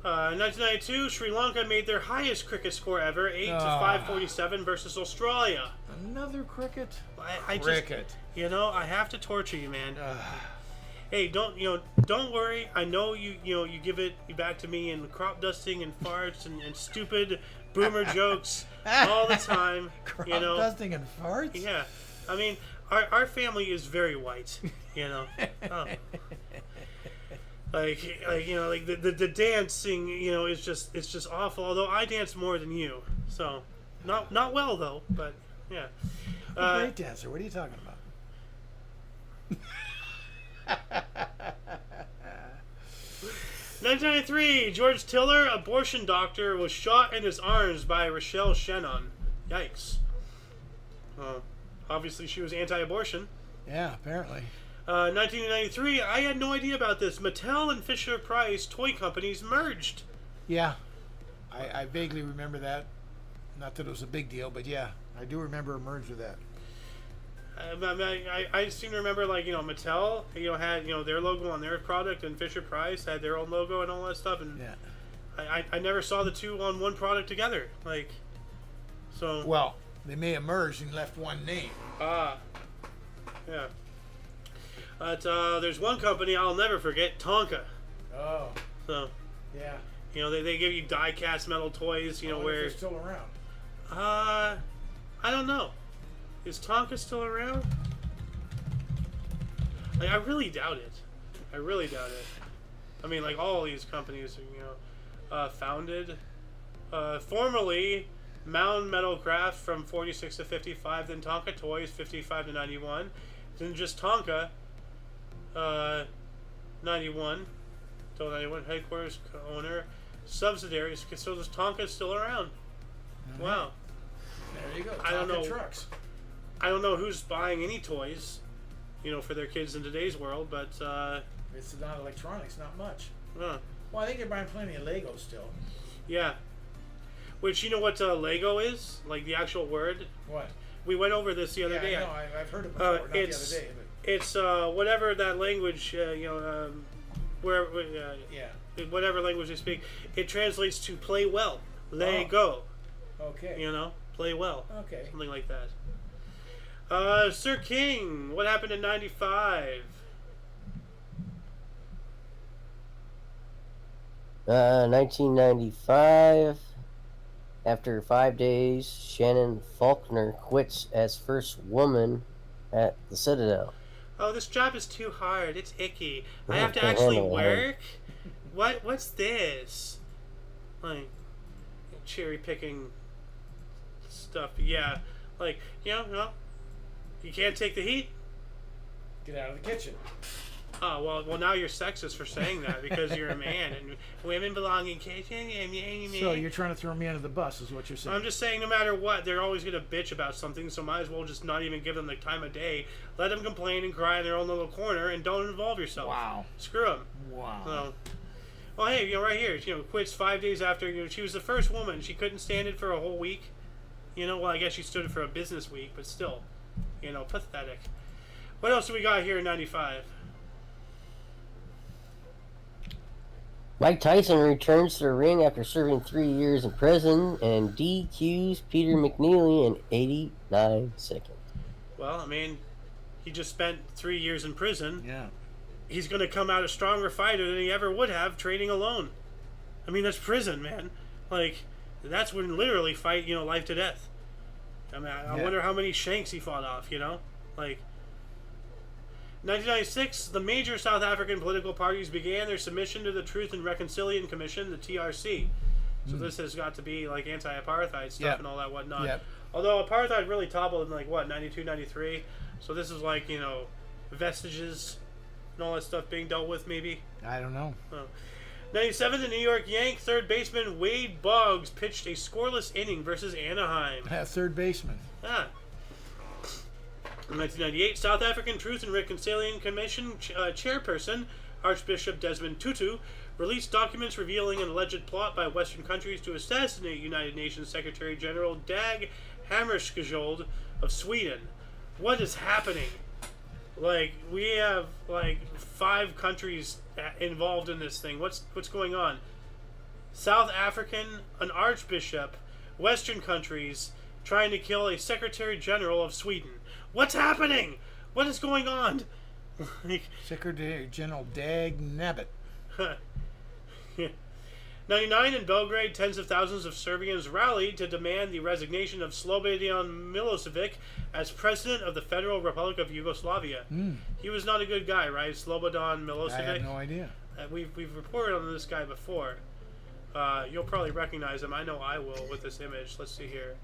1992, Sri Lanka made their highest cricket score ever, 8-547 versus Australia. Another cricket? Cricket. I have to torture you, man. Hey, don't worry. I know you give it back to me in crop dusting and farts and stupid boomer jokes all the time. Crop dusting and farts? Yeah. I mean, our family is very white, Oh. The dancing, is just awful. Although I dance more than you, so not well though. But yeah, a great dancer. What are you talking about? 1993, George Tiller, abortion doctor, was shot in his arms by Rochelle Shannon. Yikes. Obviously, she was anti-abortion. Yeah, apparently. 1993, I had no idea about this. Mattel and Fisher-Price toy companies merged. Yeah, I vaguely remember that. Not that it was a big deal, but yeah, I do remember a merge with that. I seem to remember, like, Mattel, had, their logo on their product, and Fisher-Price had their own logo and all that stuff, and Yeah. I never saw the two on one product together, like, so... Well, they may have merged and left one name. Yeah. But there's one company I'll never forget, Tonka. Oh, So, yeah. they give you die-cast metal toys, I wonder if where... they're still around. I don't know. Is Tonka still around? Like, I really doubt it. I really doubt it. I mean, like, all these companies, founded. Formerly, Mound Metal Craft from 46 to 55, then Tonka Toys, 55 to 91. Then just Tonka, 91. Till 91, headquarters, owner, subsidiaries. So this Tonka's still around. Mm-hmm. Wow. There you go. I don't know. Trucks. I don't know who's buying any toys, for their kids in today's world, but, It's not electronics, not much. Well, I think they're buying plenty of Legos still. yeah. Which, you know what Lego is? Like, the actual word? What? We went over this the other day. No, I've heard it before, not the other day. It's whatever that language, where, Yeah. whatever language they speak, it translates to play well. Lego. Okay. Play well. Okay. Something like that. Sir King, what happened in 95? 1995. After 5 days, Shannon Faulkner quits as first woman at the Citadel. Oh, this job is too hard. It's icky. I Yeah, have to can't actually handle it. work? What's this? Like, cherry picking stuff. Yeah. Like, you can't take the heat? Get out of the kitchen. Oh, well, now you're sexist for saying that because you're a man and women belong in kitchen. So you're trying to throw me under the bus, is what you're saying? I'm just saying, no matter what, they're always going to bitch about something, so might as well just not even give them the time of day. Let them complain and cry in their own little corner and don't involve yourself. Wow. Screw them. Wow. So, well, hey, right here, quits 5 days after, she was the first woman. She couldn't stand it for a whole week. Well, I guess she stood it for a business week, but still, pathetic. What else do we got here in 95? Mike Tyson returns to the ring after serving 3 years in prison and DQs Peter McNeely in 89 seconds. Well, I mean, he just spent 3 years in prison. Yeah. He's going to come out a stronger fighter than he ever would have training alone. I mean, that's prison, man. Like, that's when literally fight, life to death. I mean, I wonder how many shanks he fought off, Like, 1996, the major South African political parties began their submission to the Truth and Reconciliation Commission, the TRC. So this has got to be like anti-apartheid stuff and all that whatnot. Yep. Although apartheid really toppled in 92, 93. So this is like, vestiges and all that stuff being dealt with maybe. I don't know. 97, the New York Yank third baseman Wade Boggs pitched a scoreless inning versus Anaheim. Third baseman. In 1998, South African Truth and Reconciliation Commission chairperson Archbishop Desmond Tutu released documents revealing an alleged plot by Western countries to assassinate United Nations Secretary General Dag Hammarskjöld of Sweden. What is happening? Like, we have 5 countries involved in this thing. What's going on? South African, an archbishop, Western countries trying to kill a Secretary General of Sweden. What's happening? What is going on? Secretary General Dag Nabbit. 99, in Belgrade, tens of thousands of Serbians rallied to demand the resignation of Slobodan Milosevic as president of the Federal Republic of Yugoslavia. He was not a good guy, right? Slobodan Milosevic. I have no idea. We've reported on this guy before. You'll probably recognize him. I know I will with this image. Let's see here.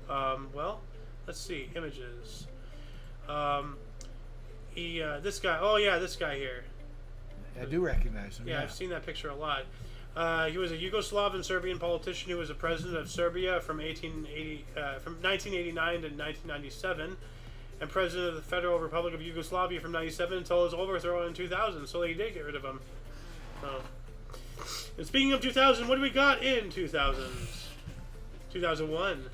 Let's see. Images. This guy. Oh, yeah, this guy here. I do recognize him. Yeah, I've seen that picture a lot. He was a Yugoslav and Serbian politician who was a president of Serbia from 1989 to 1997, and president of the Federal Republic of Yugoslavia from 1997 until his overthrow in 2000. So they did get rid of him. So, and speaking of 2000, what do we got in 2000? 2001.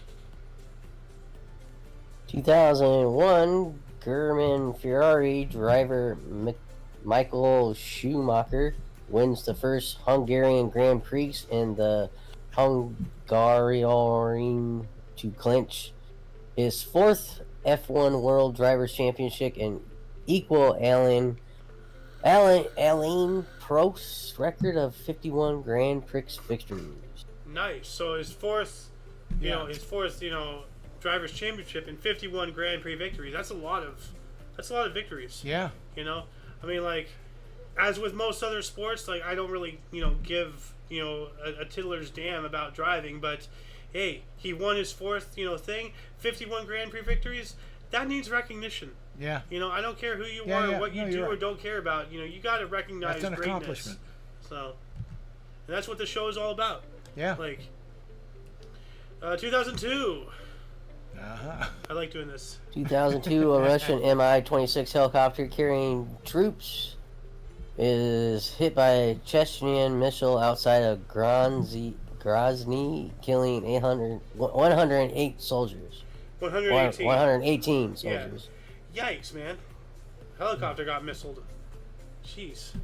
2001, German Ferrari driver Michael Schumacher wins the first Hungarian Grand Prix in the Hungaroring to clinch his fourth F1 World Drivers' Championship and equal Alain Prost's record of 51 Grand Prix victories. Nice. So his fourth, his fourth, Drivers' Championship and 51 Grand Prix victories. That's a lot of victories. Yeah. I mean, like, as with most other sports, like, I don't really, give, a tiddler's damn about driving, but hey, he won his fourth, thing, 51 Grand Prix victories. That needs recognition. Yeah. I don't care who you are or what you do or don't care about. You got to recognize that's an greatness. accomplishment. So, and that's what the show is all about. Yeah. Like, 2002. Uh-huh. I like doing this. 2002, a Russian Mi-26 helicopter carrying troops is hit by a Chechen missile outside of Grozny, killing 108 soldiers. 118. 118 soldiers. Yeah. Yikes, man. Helicopter got missiled. Jeez.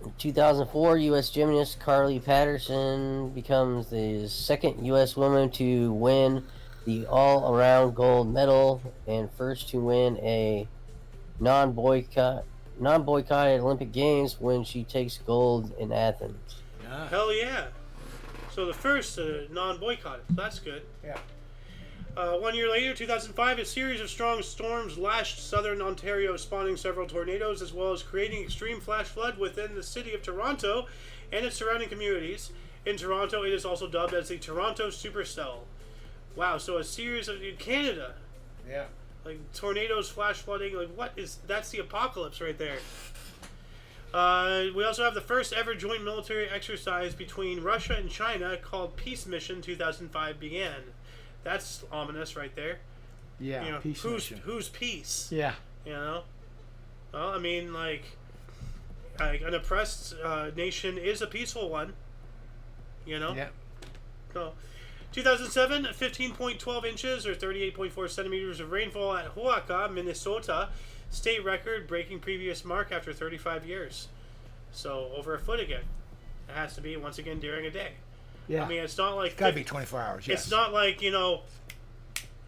In 2004, U.S. gymnast Carly Patterson becomes the second U.S. woman to win the all-around gold medal and first to win a non-boycotted Olympic Games when she takes gold in Athens. Hell yeah. So the first non-boycotted. That's good. Yeah. 1 year later, 2005, a series of strong storms lashed southern Ontario, spawning several tornadoes, as well as creating extreme flash flood within the city of Toronto and its surrounding communities. In Toronto, it is also dubbed as the Toronto Supercell. Wow, so a series of... in Canada. Yeah. Like, tornadoes, flash flooding, like, that's the apocalypse right there. We also have the first ever joint military exercise between Russia and China called Peace Mission 2005 began. That's ominous right there. Yeah, peace mission. Who's peace? Yeah. Well, I mean, like an oppressed nation is a peaceful one. Yeah. So, 2007, 15.12 inches or 38.4 centimeters of rainfall at Huaka, Minnesota. State record, breaking previous mark after 35 years. So, over a foot again. It has to be, once again, during a day. Yeah. I mean, it's not like... It's got to be 24 hours, yes. It's not like,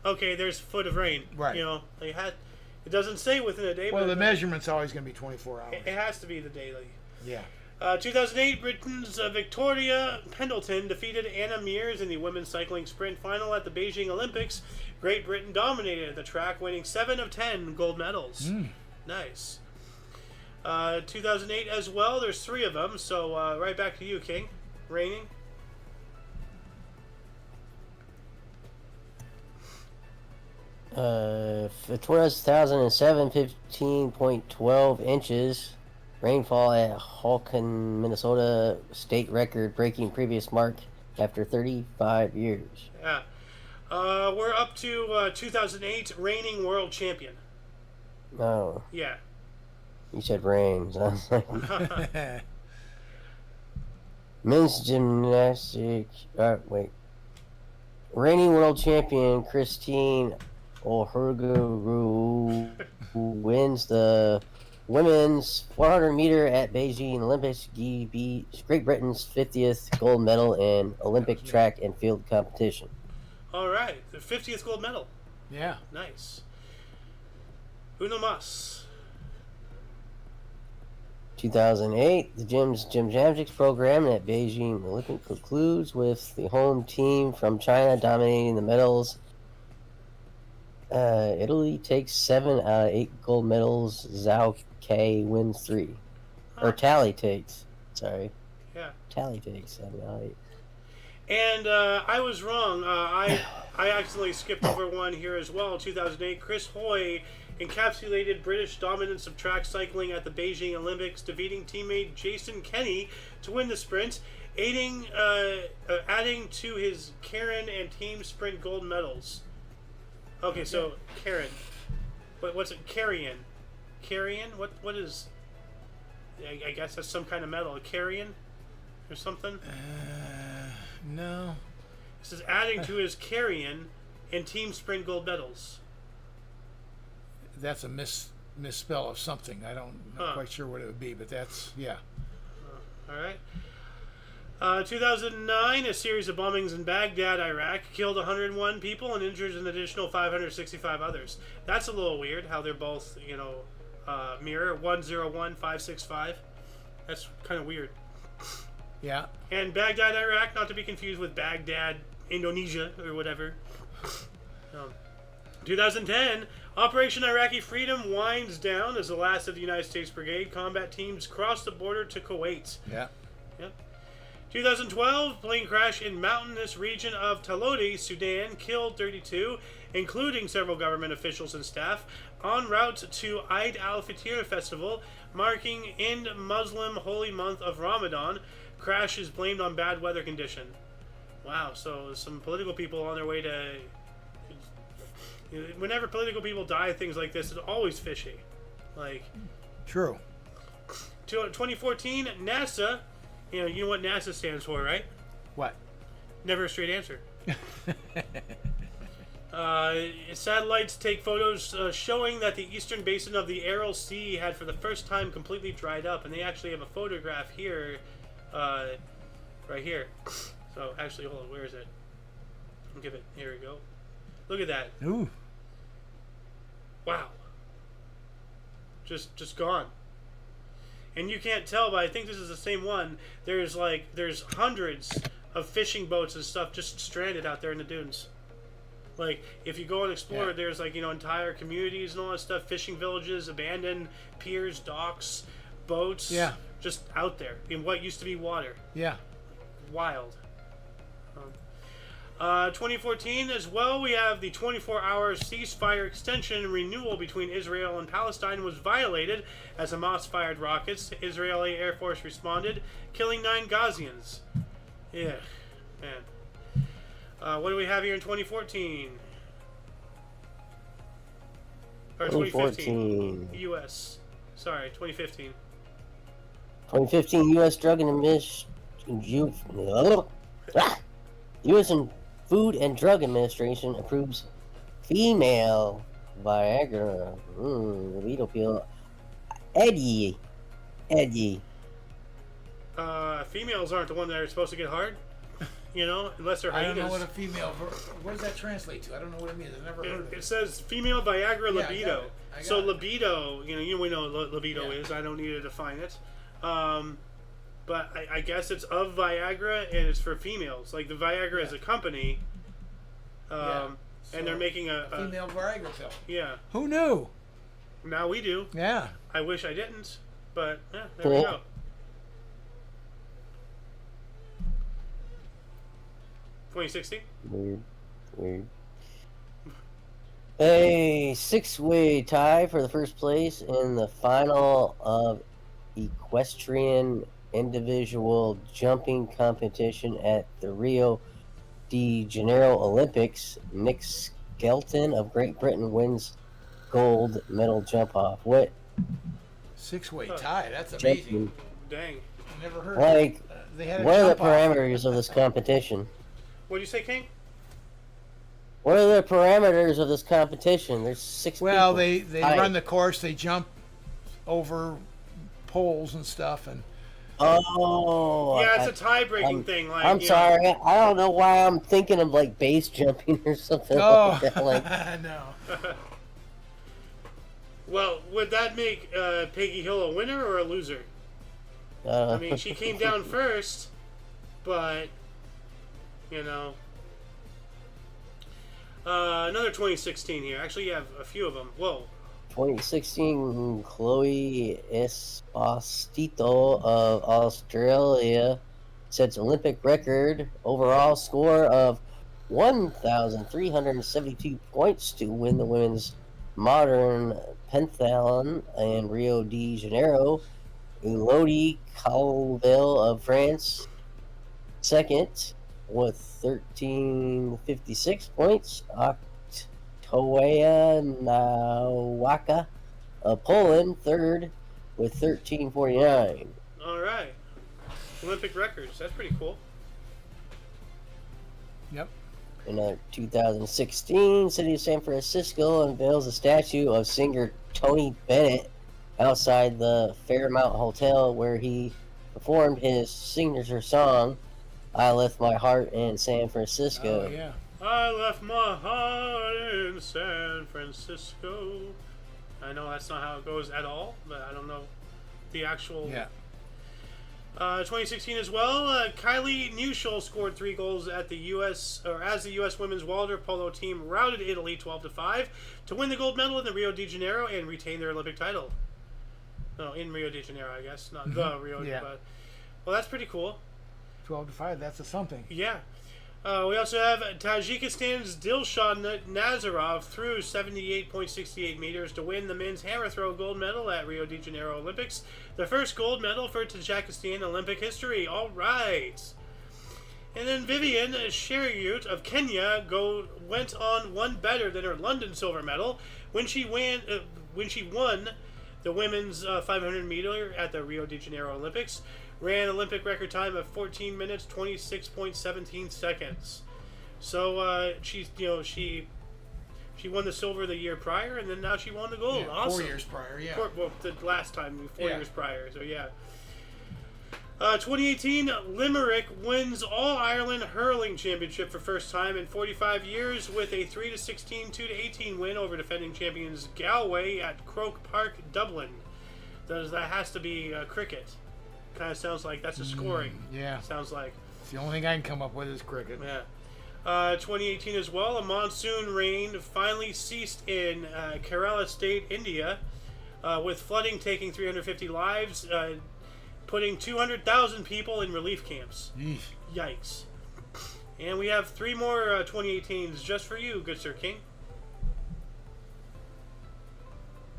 okay, there's a foot of rain. Right. It doesn't say within a day. Well, but the measurement's always going to be 24 hours. It has to be the daily. Yeah. 2008, Britain's Victoria Pendleton defeated Anna Mears in the women's cycling sprint final at the Beijing Olympics. Great Britain dominated the track, winning 7 of 10 gold medals. Nice. 2008 as well, there's 3 of them, so right back to you, King. Reigning. For 2007, 15.12 inches rainfall at Holcomb, Minnesota. State record breaking previous mark after 35 years. Yeah. We're up to 2008 reigning world champion. Oh. Yeah. You said rains. I was like, men's gymnastics. Wait. Reigning world champion Christine O'Hurguru, who wins the women's 400 meter at Beijing Olympics, Great Britain's 50th gold medal in Olympic track and field competition. All right, the 50th gold medal. Yeah. Nice. Uno mas. 2008, the gymnastics program at Beijing Olympic concludes with the home team from China dominating the medals. Italy takes 7 out of 8 gold medals. Zhao Kai wins 3. Or Tally takes. Sorry. Yeah. Tally takes 7 out of 8. And I was wrong. I accidentally skipped over one here as well. 2008, Chris Hoy encapsulated British dominance of track cycling at the Beijing Olympics, defeating teammate Jason Kenny to win the sprint, adding to his Karen and team sprint gold medals. Okay, so Karen. What's it? Carrion. Carrion? What is... I guess that's some kind of medal. A carrion? Or something? No. It says adding to his carrion and team sprint gold medals. That's a misspell of something. I'm not quite sure what it would be, but that's, yeah. All right. 2009, a series of bombings in Baghdad, Iraq, killed 101 people and injured an additional 565 others. That's a little weird how they're both, mirror 101565. That's kind of weird. Yeah. And Baghdad, Iraq, not to be confused with Baghdad, Indonesia, or whatever. 2010, Operation Iraqi Freedom winds down as the last of the United States Brigade combat teams cross the border to Kuwait. Yeah. Yep. 2012, plane crash in mountainous region of Todate, Sudan, killed 32, including several government officials and staff, en route to Eid al-Fitr festival, marking end Muslim holy month of Ramadan. Crash is blamed on bad weather condition. Wow, so some political people on their way to... Whenever political people die, things like this, it's always fishy. Like... True. 2014, NASA... You know what NASA stands for, right? What? Never a straight answer. Satellites take photos showing that the eastern basin of the Aral Sea had for the first time completely dried up, and they actually have a photograph here, right here. So actually, hold on, where is it? I'll give it. Here we go. Look at that. Ooh. Wow. Just gone. And you can't tell, but I think this is the same one. There's hundreds of fishing boats and stuff just stranded out there in the dunes. Like, if you go and explore, there's entire communities and all that stuff, fishing villages, abandoned piers, docks, boats. Yeah. Just out there in what used to be water. Yeah. Wild. 2014 as well, we have the 24-hour ceasefire extension and renewal between Israel and Palestine was violated as Hamas fired rockets. Israeli Air Force responded, killing 9 Gazians. Yeah, man. What do we have here in 2014? Or 2015. U.S. Sorry, 2015. 2015 U.S. Drug and U.S. Food and Drug Administration approves female Viagra. Libido pill. Eddie. Females aren't the one that are supposed to get hard, unless they're I hyenas. don't know what a female... What does that translate to? I don't know what it means. I've never heard of it. It says female Viagra Yeah, libido. I got So it. libido, we know what libido is. I don't need to define it. But I guess it's of Viagra and it's for females. Like the Viagra is a company, and they're making a female Viagra pill. Yeah. Who knew? Now we do. Yeah. I wish I didn't, but there we go. Weird. A 6-way tie for the first place in the final of equestrian individual jumping competition at the Rio de Janeiro Olympics. Nick Skelton of Great Britain wins gold medal jump off. What? 6-way tie. That's amazing. Dang. Never heard Like, of it. They had a what are the jump off. parameters of this competition? What did you say, King? What are the parameters of this competition? There's 6 Well, people. they run the course. They jump over poles and stuff, and Oh. Yeah, it's a tie-breaking thing. Like, I'm sorry. I don't know why I'm thinking of like base jumping or something like that. Like, no. Well, would that make Peggy Hill a winner or a loser? I mean, she came down first, but another 2016 here. Actually, you have a few of them. Whoa. 2016, Chloe Esposito of Australia sets Olympic record overall score of 1,372 points to win the women's modern pentathlon in Rio de Janeiro. Elodie Colville of France, second with 1356 points. Octoya Nowaka of Poland, third with 1349. All right. Olympic records. That's pretty cool. Yep. In 2016, City of San Francisco unveils a statue of singer Tony Bennett outside the Fairmount Hotel where he performed his signature song, I Left My Heart in San Francisco. Oh, yeah. I left my heart in San Francisco. I know that's not how it goes at all, but I don't know the actual... Yeah. 2016 as well. Kylie Newshall scored 3 goals at the U.S. or as the U.S. women's water polo team routed Italy 12-5 to win the gold medal in the Rio de Janeiro and retain their Olympic title. No, in Rio de Janeiro, I guess, not the Rio. Yeah. But well, that's pretty cool. 12-5. That's a something. Yeah. We also have Tajikistan's Dilshad Nazarov threw 78.68 meters to win the men's hammer throw gold medal at Rio de Janeiro Olympics. The first gold medal for Tajikistan Olympic history. All right. And then Vivian Cheruiyot of Kenya went on one better than her London silver medal when she won the women's 500 meter at the Rio de Janeiro Olympics. Ran Olympic record time of 14 minutes 26.17 seconds. So she won the silver the year prior, and then now she won the gold. Yeah, awesome. 4 years prior, yeah. Well, the last time, 4 Yeah. years prior. So yeah. 2018, Limerick wins All Ireland Hurling Championship for first time in 45 years with a 3-16, 2-18 win over defending champions Galway at Croke Park, Dublin. That has to be cricket. Kind of sounds like that's a scoring. Yeah. Sounds like. It's the only thing I can come up with is cricket. Yeah. 2018 as well, a monsoon rain finally ceased in Kerala State, India, with flooding taking 350 lives, putting 200,000 people in relief camps. Yeesh. Yikes. And we have 3 more 2018s just for you, good Sir King.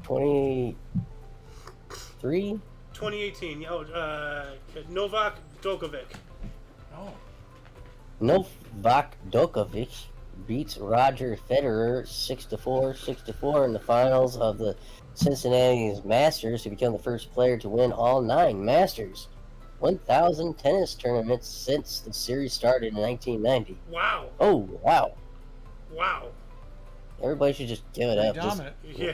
23? 2018, Novak Djokovic. Oh. Novak Djokovic beats Roger Federer 6-4, 6-4 in the finals of the Cincinnati Masters to become the first player to win all 9 Masters 1000 tennis tournaments since the series started in 1990. Wow. Oh, wow. Wow. Everybody should just give it up. Just, Dominant. Yeah.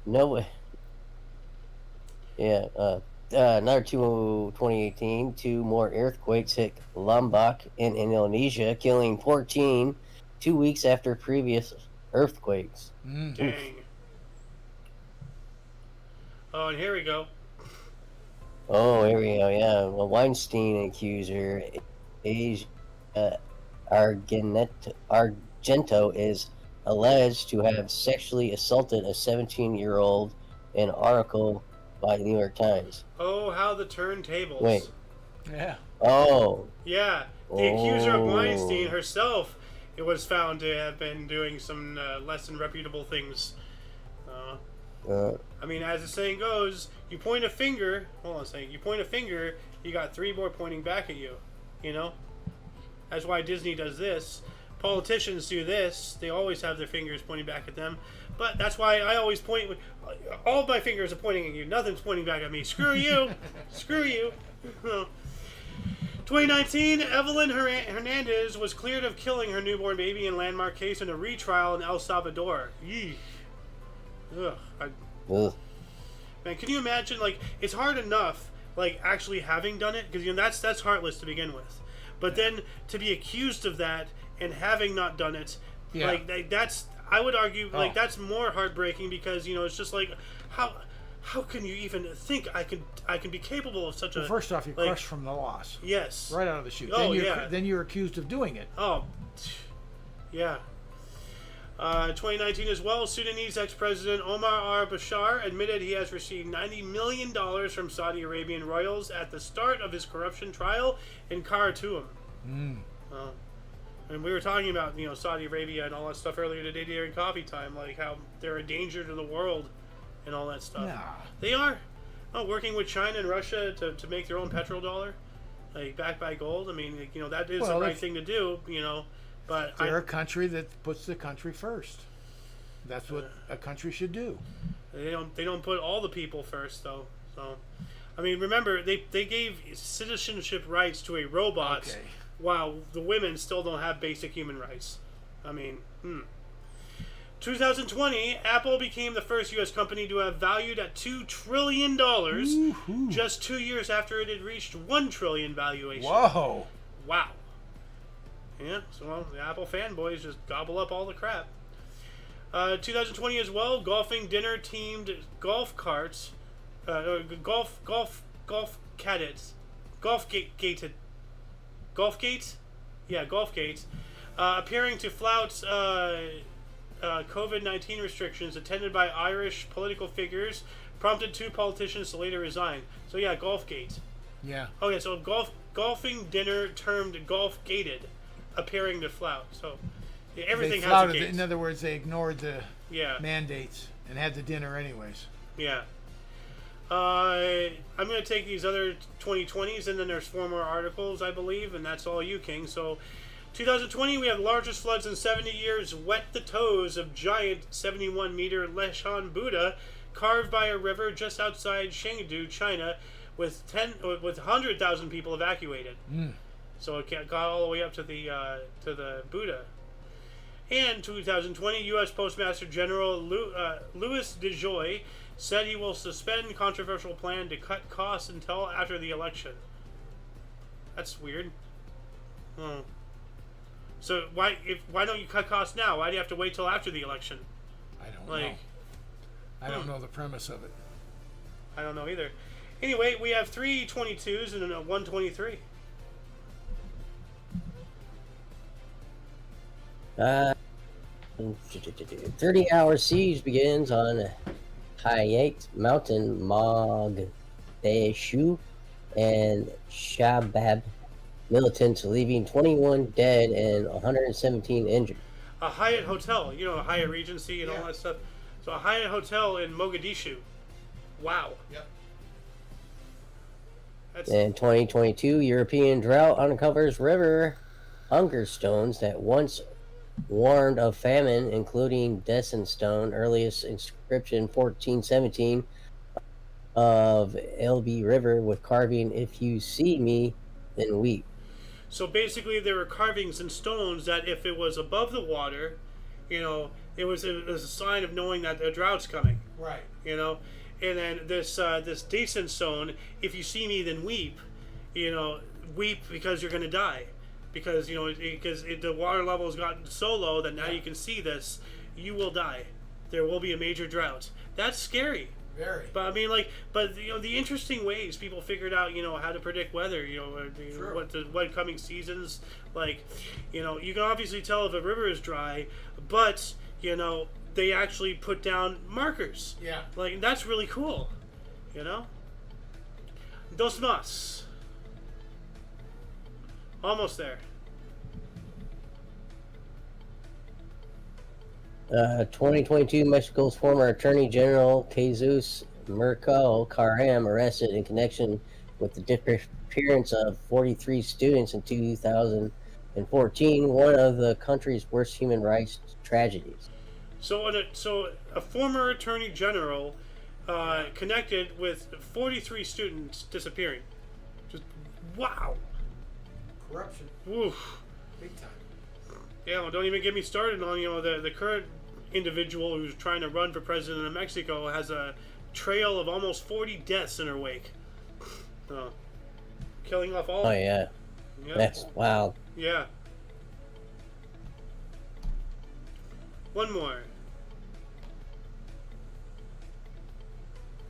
no way. Yeah, another 2018, 2 more earthquakes hit Lombok in Indonesia, killing 14 2 weeks after previous earthquakes. Dang. Oh, and here we go. Oh, here we go, yeah. Well, Weinstein accuser Argento is alleged to have sexually assaulted a 17-year-old in an article by the New York Times. Oh, how the turntables. Wait. Yeah. Oh. Yeah, the accuser of Oh. Weinstein herself, it was found to have been doing some less than reputable things. I mean, as the saying goes, you point a finger. Hold on a second. You point a finger, you got 3 more pointing back at you. You know, that's why Disney does this. Politicians do this. They always have their fingers pointing back at them. But that's why I always point. All of my fingers are pointing at you. Nothing's pointing back at me. Screw you. Screw you. 2019, Evelyn Hernandez was cleared of killing her newborn baby in landmark case in a retrial in El Salvador. Yee. Ugh. Ugh. Man, can you imagine? Like, it's hard enough, like, actually having done it, because that's heartless to begin with. But then to be accused of that and having not done it, Yeah. like that's, I would argue, like, that's more heartbreaking, because it's just like, how can you even think I can be capable of such a? First off, you're like, crushed from the loss. Yes. Right out of the chute. Oh, Then you're accused of doing it. Oh, yeah. 2019 as well, Sudanese ex-president Omar al-Bashir admitted he has received $90 million from Saudi Arabian royals at the start of his corruption trial in Khartoum. And we were talking about, Saudi Arabia and all that stuff earlier today during coffee time, like how they're a danger to the world and all that stuff. Nah. They are. Oh, working with China and Russia to make their own petrodollar, like backed by gold. I mean, that is the right thing to do, But They're a country that puts the country first. That's what a country should do. They don't put all the people first, though. So, I mean, remember, they gave citizenship rights to a robot, Okay. while the women still don't have basic human rights. I mean, 2020, Apple became the first U.S. company to have valued at $2 trillion just 2 years after it had reached $1 trillion valuation. Whoa. Wow. Yeah, so the Apple fanboys just gobble up all the crap. 2020 as well, golfing dinner teamed golf carts, golf cadets, golf gates, appearing to flout COVID-19 restrictions attended by Irish political figures, prompted two politicians to later resign. So yeah, golf gates. Yeah. Okay, so golfing dinner termed golf gated, appearing to flout. So yeah, everything They has a flouted gate. it. In other words, they ignored the Yeah. mandates and had the dinner anyways. Yeah. I'm going to take these other 2020s, and then there's 4 more articles, I believe, and that's all you, King. So, 2020, we have largest floods in 70 years wet the toes of giant 71-meter Leshan Buddha carved by a river just outside Chengdu, China, with 100,000 people evacuated. So it got all the way up to the Buddha. And 2020, U.S. Postmaster General Louis DeJoy said he will suspend controversial plan to cut costs until after the election. That's weird. So why don't you cut costs now? Why do you have to wait till after the election? I don't know. I don't know the premise of it. I don't know either. Anyway, we have 3 22s and a 123. 30-hour siege begins on Hayat Mountain, Mogadishu, and Shabab. Militants leaving 21 dead and 117 injured. A Hyatt hotel, a Hyatt Regency and all that stuff. So a Hyatt hotel in Mogadishu. Wow. Yep. In 2022, European drought uncovers river hunger stones that once warned of famine, including Descent Stone, earliest inscription 1417 of Elbe River with carving, "If you see me, then weep." So basically, there were carvings in stones that if it was above the water, it was a sign of knowing that a drought's coming. Right. And then this Descent Stone, "If you see me, then weep." Weep because you're going to die. Because the water level has gotten so low that now you can see this, you will die. There will be a major drought. That's scary. Very. But I mean, the interesting ways people figured out, how to predict weather. What coming seasons, you can obviously tell if a river is dry, but they actually put down markers. Yeah. That's really cool. Dos más. Almost there. 2022, Mexico's former Attorney General Jesus Mercado Karam arrested in connection with the disappearance of 43 students in 2014, one of the country's worst human rights tragedies. So a former Attorney General connected with 43 students disappearing. Just wow. Corruption. Oof. Big time. Yeah, well, don't even get me started on the current individual who's trying to run for president of Mexico has a trail of almost 40 deaths in her wake. Killing off all. Oh yeah, Yep. that's wild. Yeah. One more.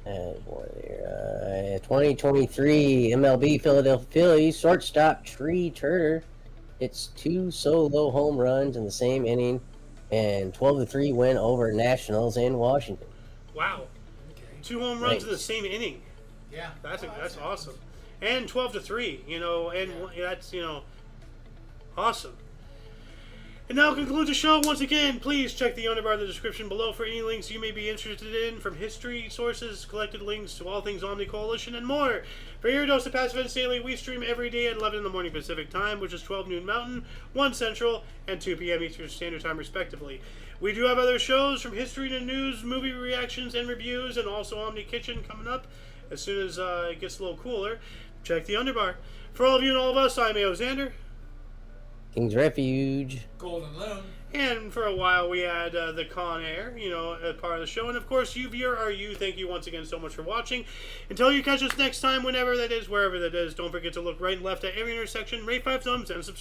2023 MLB Philadelphia Phillies shortstop Tree Turner hits 2 solo home runs in the same inning, and 12-3 win over Nationals in Washington. Wow. Okay. 2 home runs in the same inning. Yeah. That's awesome. And 12-3, that's awesome. And now concludes the show. Once again, please check the underbar of the description below for any links you may be interested in, from history sources, collected links to all things Omni Coalition, and more. For your dose of Passive Events Daily, we stream every day at 11 in the morning Pacific Time, which is 12 noon Mountain, 1 Central, and 2 p.m. Eastern Standard Time, respectively. We do have other shows, from history to news, movie reactions and reviews, and also Omni Kitchen coming up as soon as it gets a little cooler. Check the underbar. For all of you and all of us, I'm Xander. King's Refuge. Golden Loon. And for a while we had the Con Air, as part of the show. And of course, you viewer are you. Thank you once again so much for watching. Until you catch us next time, whenever that is, wherever that is, don't forget to look right and left at every intersection, rate 5 thumbs, and subscribe.